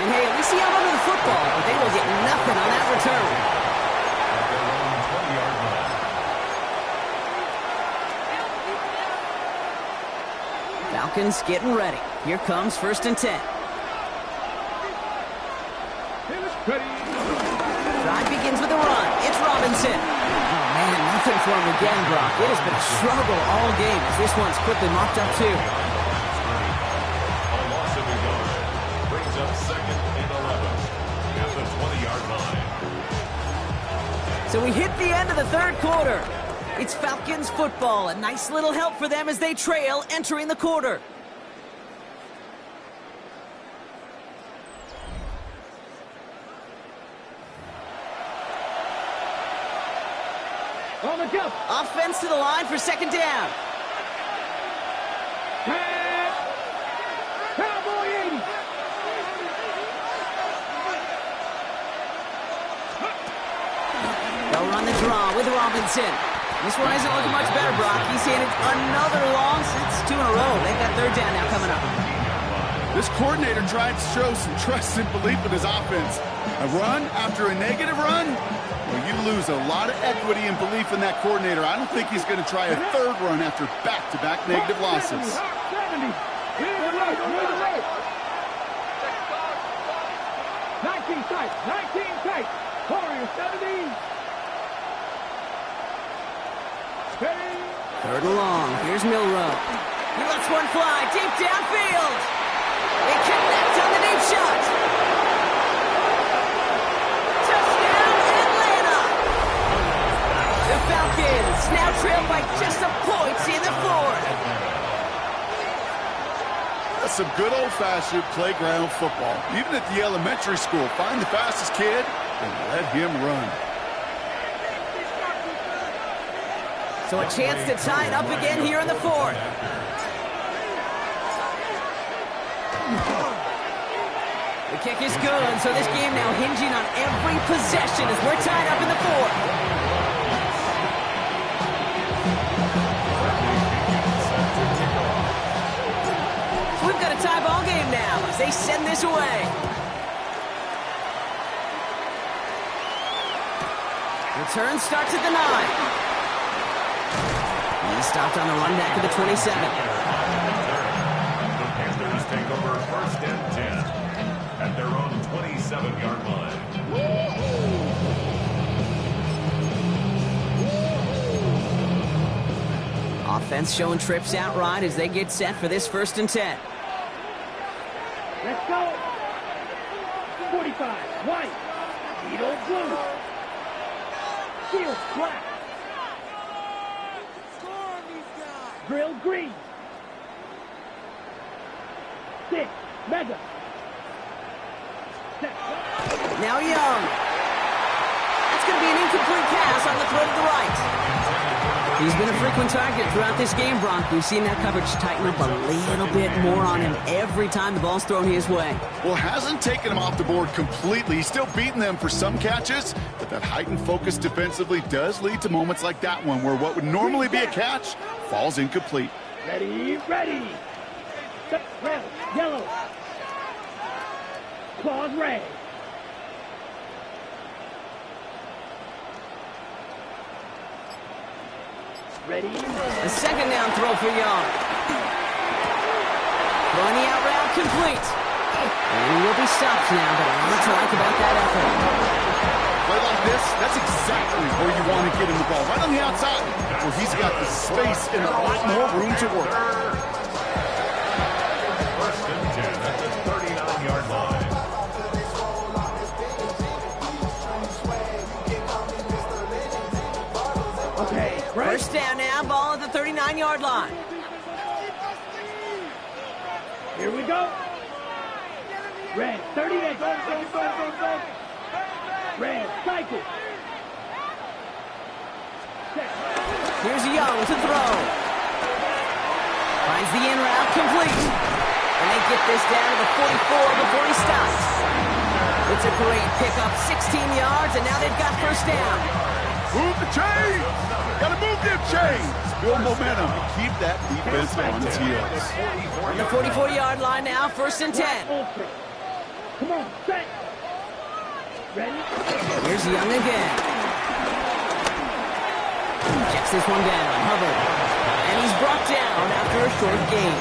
And hey, at least he held onto the football, but they will get nothing on that return. Falcons getting ready. Here comes 1st and 10. Drive begins with a run. It's Robinson. Oh, man, nothing for him again, Brock. It has been a struggle all game as this one's quickly mopped up, too. A loss of a yard brings up 2nd and 11 at the 20-yard line. So we hit the end of the 3rd quarter. It's Falcons football. A nice little help for them as they trail entering the quarter. On the jump. Offense to the line for second down. Cowboy 80. They'll run the draw with Robinson. This one isn't looking much better, Brock. He's handed another long. That's 2 in a row. They've got third down now coming up. This coordinator tried to show some trust and belief in his offense. A run after a negative run? Well, you lose a lot of equity and belief in that coordinator. I don't think he's going to try a third run after back-to-back negative losses. 70. 19 tight. 19 tight. Warriors 70. Third and long. Here's Milrow. He lets one fly deep downfield. They connect on the deep shot. Touchdown, Atlanta. The Falcons now trail by just a point in the fourth. That's some good old-fashioned playground football. Even at the elementary school, find the fastest kid and let him run. So a chance to tie it up again here in the fourth. The kick is good, so this game now hinging on every possession as we're tied up in the fourth. So we've got a tie ball game now as they send this away. Return starts at the 9. He stopped on the run back to the 27. The Panthers take over first and 10 at their own 27-yard line. Offense showing trips out right as they get set for this first and 10. Let's go. 45. White. Beetle blue. Field black. Grill green. 6. Mega. Now Young. That's going to be an incomplete pass on the throw to the right. He's been a frequent target throughout this game, Brock. We've seen that coverage tighten up a little bit more on him every time the ball's thrown his way. Well, hasn't taken him off the board completely. He's still beating them for some catches, but that heightened focus defensively does lead to moments like that one where what would normally be a catch falls incomplete. Ready, ready. Red, yellow. Claws red. Ready. A second down throw for Young. Throwing the out route complete. And he will be stopped now, but a lot to like about that effort. Play like this, that's exactly where you want to get him the ball. Right on the outside, where he's got the space and a lot more room to work. First and 10 at the 39-yard line. Okay. First down now, ball at the 39-yard line. Here we go. Red, 38. Go. Red, cycle. Here's Young to throw. Finds the in route complete. And they get this down to the 44 before he stops. It's a great pickup, 16 yards, and now they've got first down. Move the chains! Gotta move them chains! Build momentum and keep that defense on its heels. On the 44-yard line now, first and 10. Come on, set. Ready? Here's Young again. Checks this one down, Hubbard. And he's brought down after a short gain.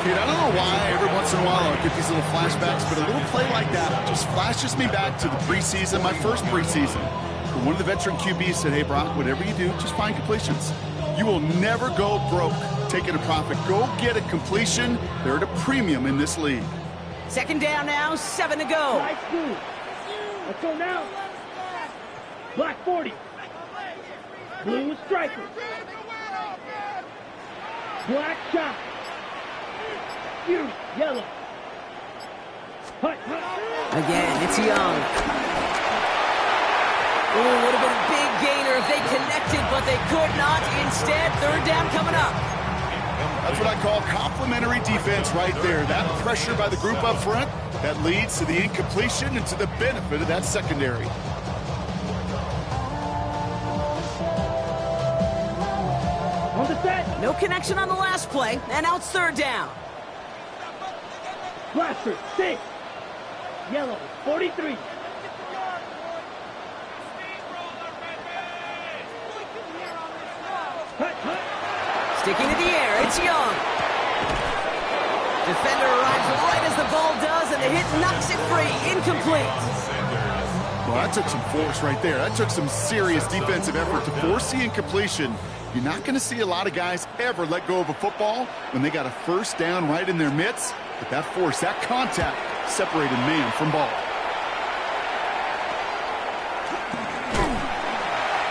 Kid, I don't know why every once in a while I get these little flashbacks, but a little play like that just flashes me back to the preseason, my first preseason. One of the veteran QBs said, hey, Brock, whatever you do, just find completions. You will never go broke taking a profit. Go get a completion. They're at a premium in this league. Second down now, 7 to go. Right through. Let's go now. Black 40. Blue striker. Black shot. You, yellow. Hut, hut. Again, it's Young. Ooh, would have been a big gainer if they connected, but they could not. Instead, third down coming up. That's what I call complimentary defense right there. That pressure by the group up front, that leads to the incompletion and to the benefit of that secondary. On the set. No connection on the last play, and now it's third down. Blaster, 6. Yellow, 43. Hut, hut. Sticking to the air, it's Young. Defender arrives right as the ball does, and the hit knocks it free. Incomplete. Well, that took some force right there. That took some serious defensive effort to force the incompletion. You're not going to see a lot of guys ever let go of a football when they got a first down right in their midst. But that force, that contact, separated man from ball.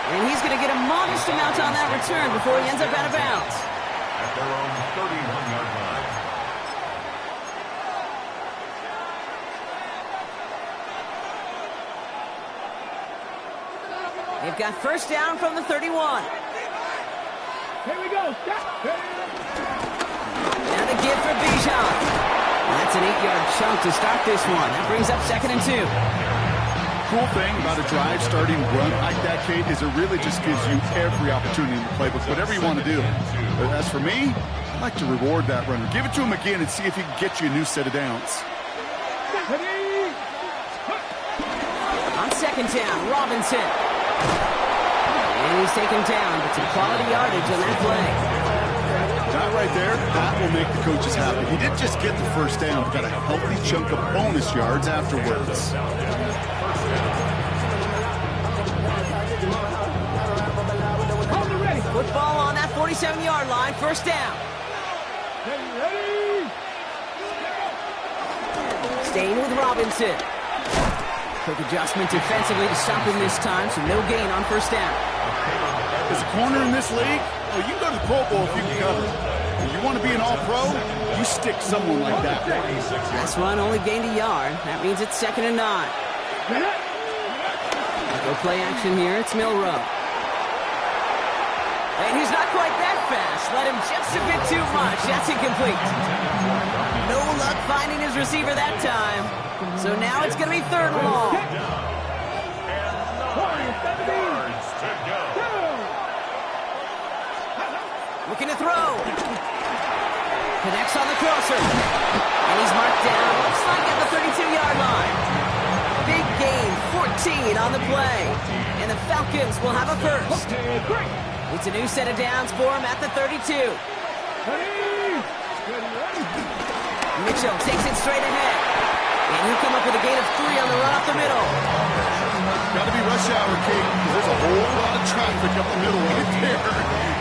And he's going to get a modest amount on that return before he ends up out of bounds. At their own 31-yard line. They've got first down from the 31. Here we go. Stop. Now the give for Bijan. That's an 8-yard chunk to start this one. That brings up 2nd and 2. Cool thing about a drive starting run like that, Kate, is it really just gives you every opportunity in the playbook, whatever you want to do. But as for me, I like to reward that runner. Give it to him again and see if he can get you a new set of downs. On 2nd down, Robinson. And he's taken down, but some quality yardage on that play. That right there, that will make the coaches happy. He didn't just get the first down, but got a healthy chunk of bonus yards afterwards. Football on that 47-yard line, first down. Staying with Robinson. Quick adjustment defensively to stop him this time, so no gain on first down. As a corner in this league, well, you can go to the Pro Bowl if you can cover. If you want to be an all-pro, you stick someone like that. This one only gained a yard. That means it's 2nd and 9. Go play action here. It's Milrow. And he's not quite that fast. Let him just a bit too much. That's incomplete. No luck finding his receiver that time. So now it's going to be 3rd and long. Looking to throw. Connects on the crosser. And he's marked down. Looks like at the 32-yard line. Big gain, 14 on the play. And the Falcons will have a first. It's a new set of downs for him at the 32. Mitchell takes it straight ahead. And he'll come up with a gain of 3 on the run up the middle. Got to be rush hour, Kate, because there's a whole lot of traffic up the middle right there.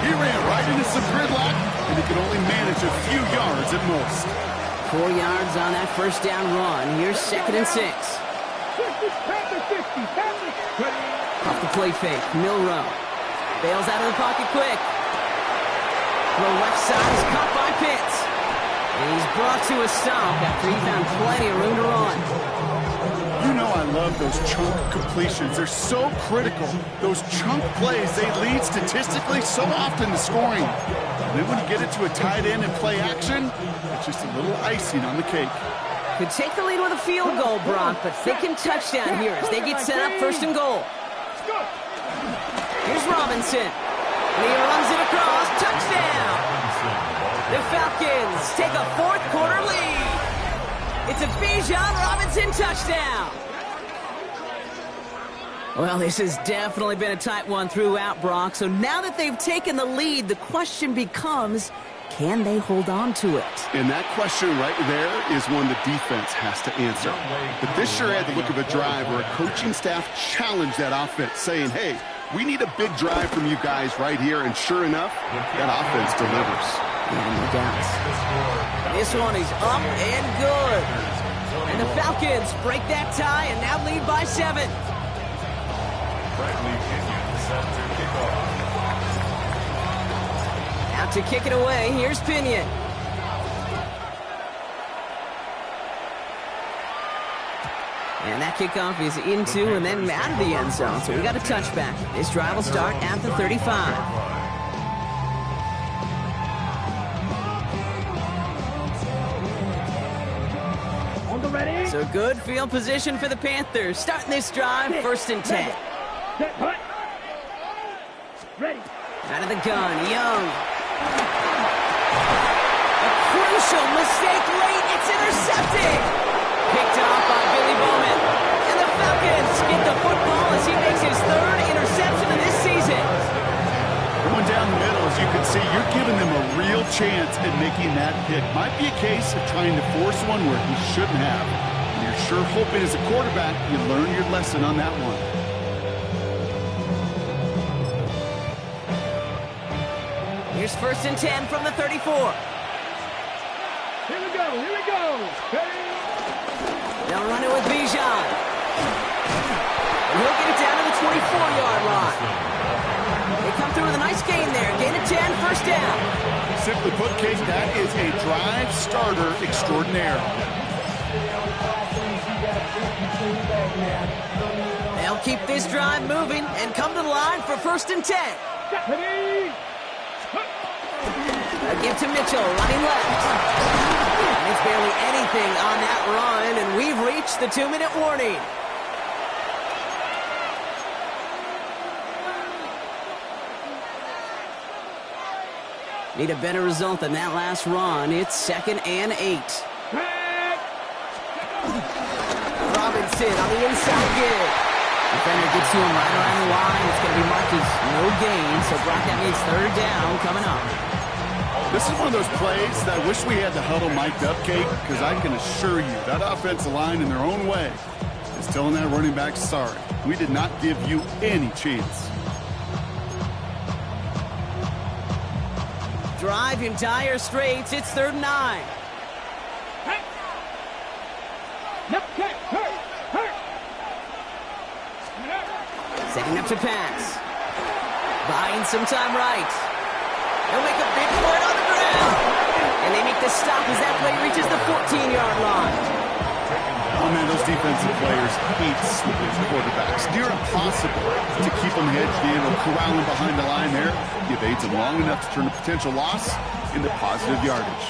He ran right into some gridlock, and he could only manage a few yards at most. 4 yards on that first down run. Here's 2nd and 6. Off the play fake, Milrow. Bails out of the pocket quick. The left side is caught by Pitts. And he's brought to a stop after he found plenty of room to run. You know I love those chunk completions. They're so critical. Those chunk plays, they lead statistically so often to scoring. And then when you get it to a tight end and play action, it's just a little icing on the cake. Could take the lead with a field goal, Brock, but thinking touchdown here as they get set up 1st and goal. Here's Robinson. And he runs it across. Touchdown! The Falcons take a 4th quarter lead. It's a Bijan Robinson touchdown. Well, this has definitely been a tight one throughout, Brock. So now that they've taken the lead, the question becomes, can they hold on to it? And that question right there is one the defense has to answer. But this sure had the look of a drive where a coaching staff challenged that offense, saying, hey, we need a big drive from you guys right here. And sure enough, that offense delivers. No doubts. This one is up and good. And the Falcons break that tie and now lead by 7. Bradley Kenyon set to kick off. shot to kick it away. Here's Pinion. And that kickoff is into and then out of the end zone. So we got a touchback. This drive will start at the 35. On the ready. So good field position for the Panthers. Starting this drive, 1st and 10. Set, hut. Ready. Out of the gun, Young. A crucial mistake late. It's intercepted. Picked off by Billy Bowman. And the Falcons get the football as he makes his 3rd interception of this season. Going down the middle, as you can see, you're giving them a real chance at making that pick. Might be a case of trying to force one where he shouldn't have. And you're sure hoping as a quarterback you learn your lesson on that one. Here's 1st and 10 from the 34. Here we go. Here we go. Ready. They'll run it with Bijan. And he'll get it down to the 24-yard line. They come through with a nice gain there. Gain of 10, 1st down. Simply put, Kate, that is a drive starter extraordinaire. They'll keep this drive moving and come to the line for 1st and 10. Ready. A give to Mitchell, running left. And it's barely anything on that run, and we've reached the 2-minute warning. Need a better result than that last run. It's 2nd and 8. Robinson on the inside give. Defender gets to him right around the line. It's going to be marked as no gain, so Brock, that means 3rd down coming up. This is one of those plays that I wish we had the huddle mic'd up, Kate, because I can assure you that offensive line in their own way is telling that running back, sorry, we did not give you any chance. Drive in dire straits. It's 3rd and 9. Setting up to pass. Buying some time right. They'll make a big play on the ground. And they make the stop as that play reaches the 14-yard line. Oh, man, those defensive players hate slippage quarterbacks. Near impossible to keep them hedged in or corralling behind the line there. He evades them long enough to turn a potential loss into positive yardage.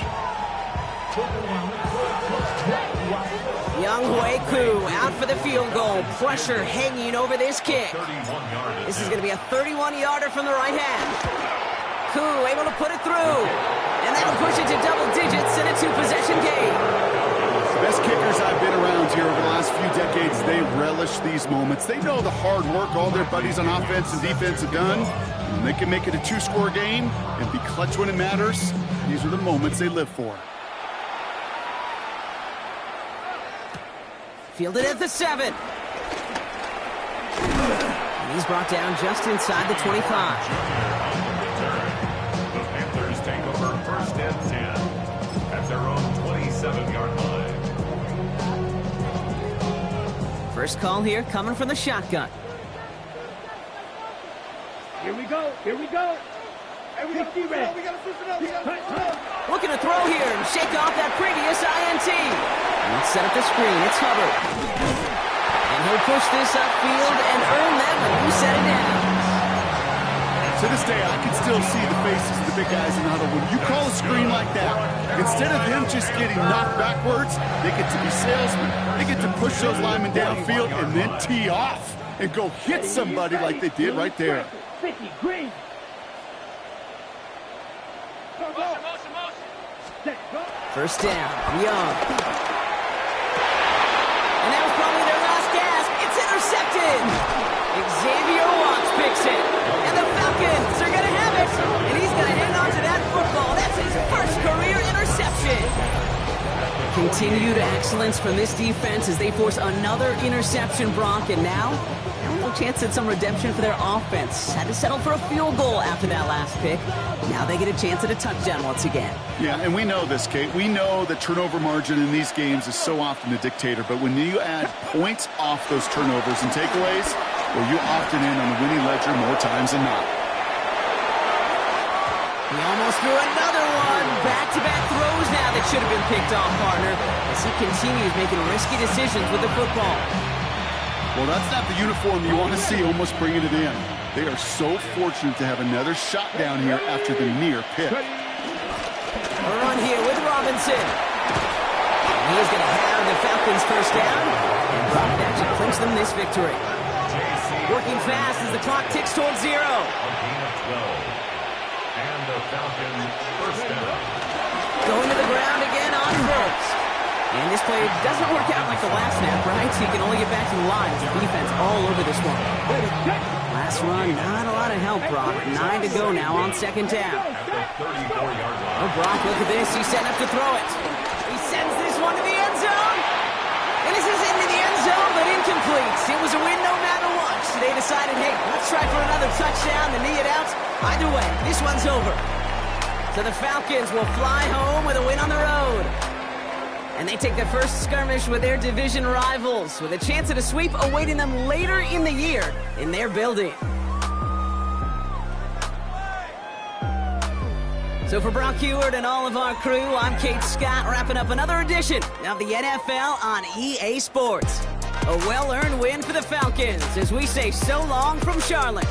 Young Hui Koo out for the field goal. Pressure hanging over this kick. This is going to be a 31-yarder from the right hand. Koo able to put it through. And that'll push it to double digits in a 2-possession game. The best kickers I've been around here over the last few decades, they relish these moments. They know the hard work all their buddies on offense and defense have done. And they can make it a 2-score game and be clutch when it matters. These are the moments they live for. Fielded at the 7. And he's brought down just inside the 25. The Panthers take over 1st and 10 at their own 27-yard line. First call here coming from the shotgun. Here we go. Here we go. We got to Looking to throw here and shake off that previous INT. And let's set up the screen. It's Hubbard. And he'll push this upfield and earn them a new set of downs. To this day, I can still see the faces of the big guys in the huddle. When you call a screen like that, instead of them just getting knocked backwards, they get to be salesmen. They get to push those linemen downfield and then tee off and go hit somebody like they did right there. 50 green. First down, Young. And that was probably their last gasp. It's intercepted. Xavier Watts picks it. And the Falcons are going to have it. And he's going to hang on to that football. That's his first career interception. Continued excellence from this defense as they force another interception, Brock. And now no chance at some redemption for their offense. Had to settle for a field goal after that last pick. Now they get a chance at a touchdown once again. Yeah, and we know this, Kate. We know the turnover margin in these games is so often a dictator, but when you add points off those turnovers and takeaways, well, you often end on the winning ledger more times than not. He almost threw another one. Back-to-back throws now that should have been picked off, partner, as he continues making risky decisions with the football. Well, that's not the uniform you want to see almost bringing it in. They are so fortunate to have another shot down here after the near pick. A run here with Robinson. He is going to have the Falcons first down, and Brock actually clinch them this victory. Working fast as the clock ticks towards 0. A gain of 12. And the Falcons first down. Going to the ground again on first. And this play doesn't work out like the last snap, right? So he can only get back to the line. The defense all over this one. Last run, not a lot of help, Brock. 9 to go now on second down. At the 34-yard line. Oh, Brock, look at this. He's setting up to throw it. He sends this one to the end zone. And this is into the end zone, but incomplete. It was a win no matter what. So they decided, hey, let's try for another touchdown to knee it out. Either way, this one's over. So the Falcons will fly home with a win on the road. And they take their first skirmish with their division rivals, with a chance at a sweep awaiting them later in the year in their building. So for Brock Heward and all of our crew, I'm Kate Scott, wrapping up another edition of the NFL on EA Sports. A well-earned win for the Falcons as we say so long from Charlotte.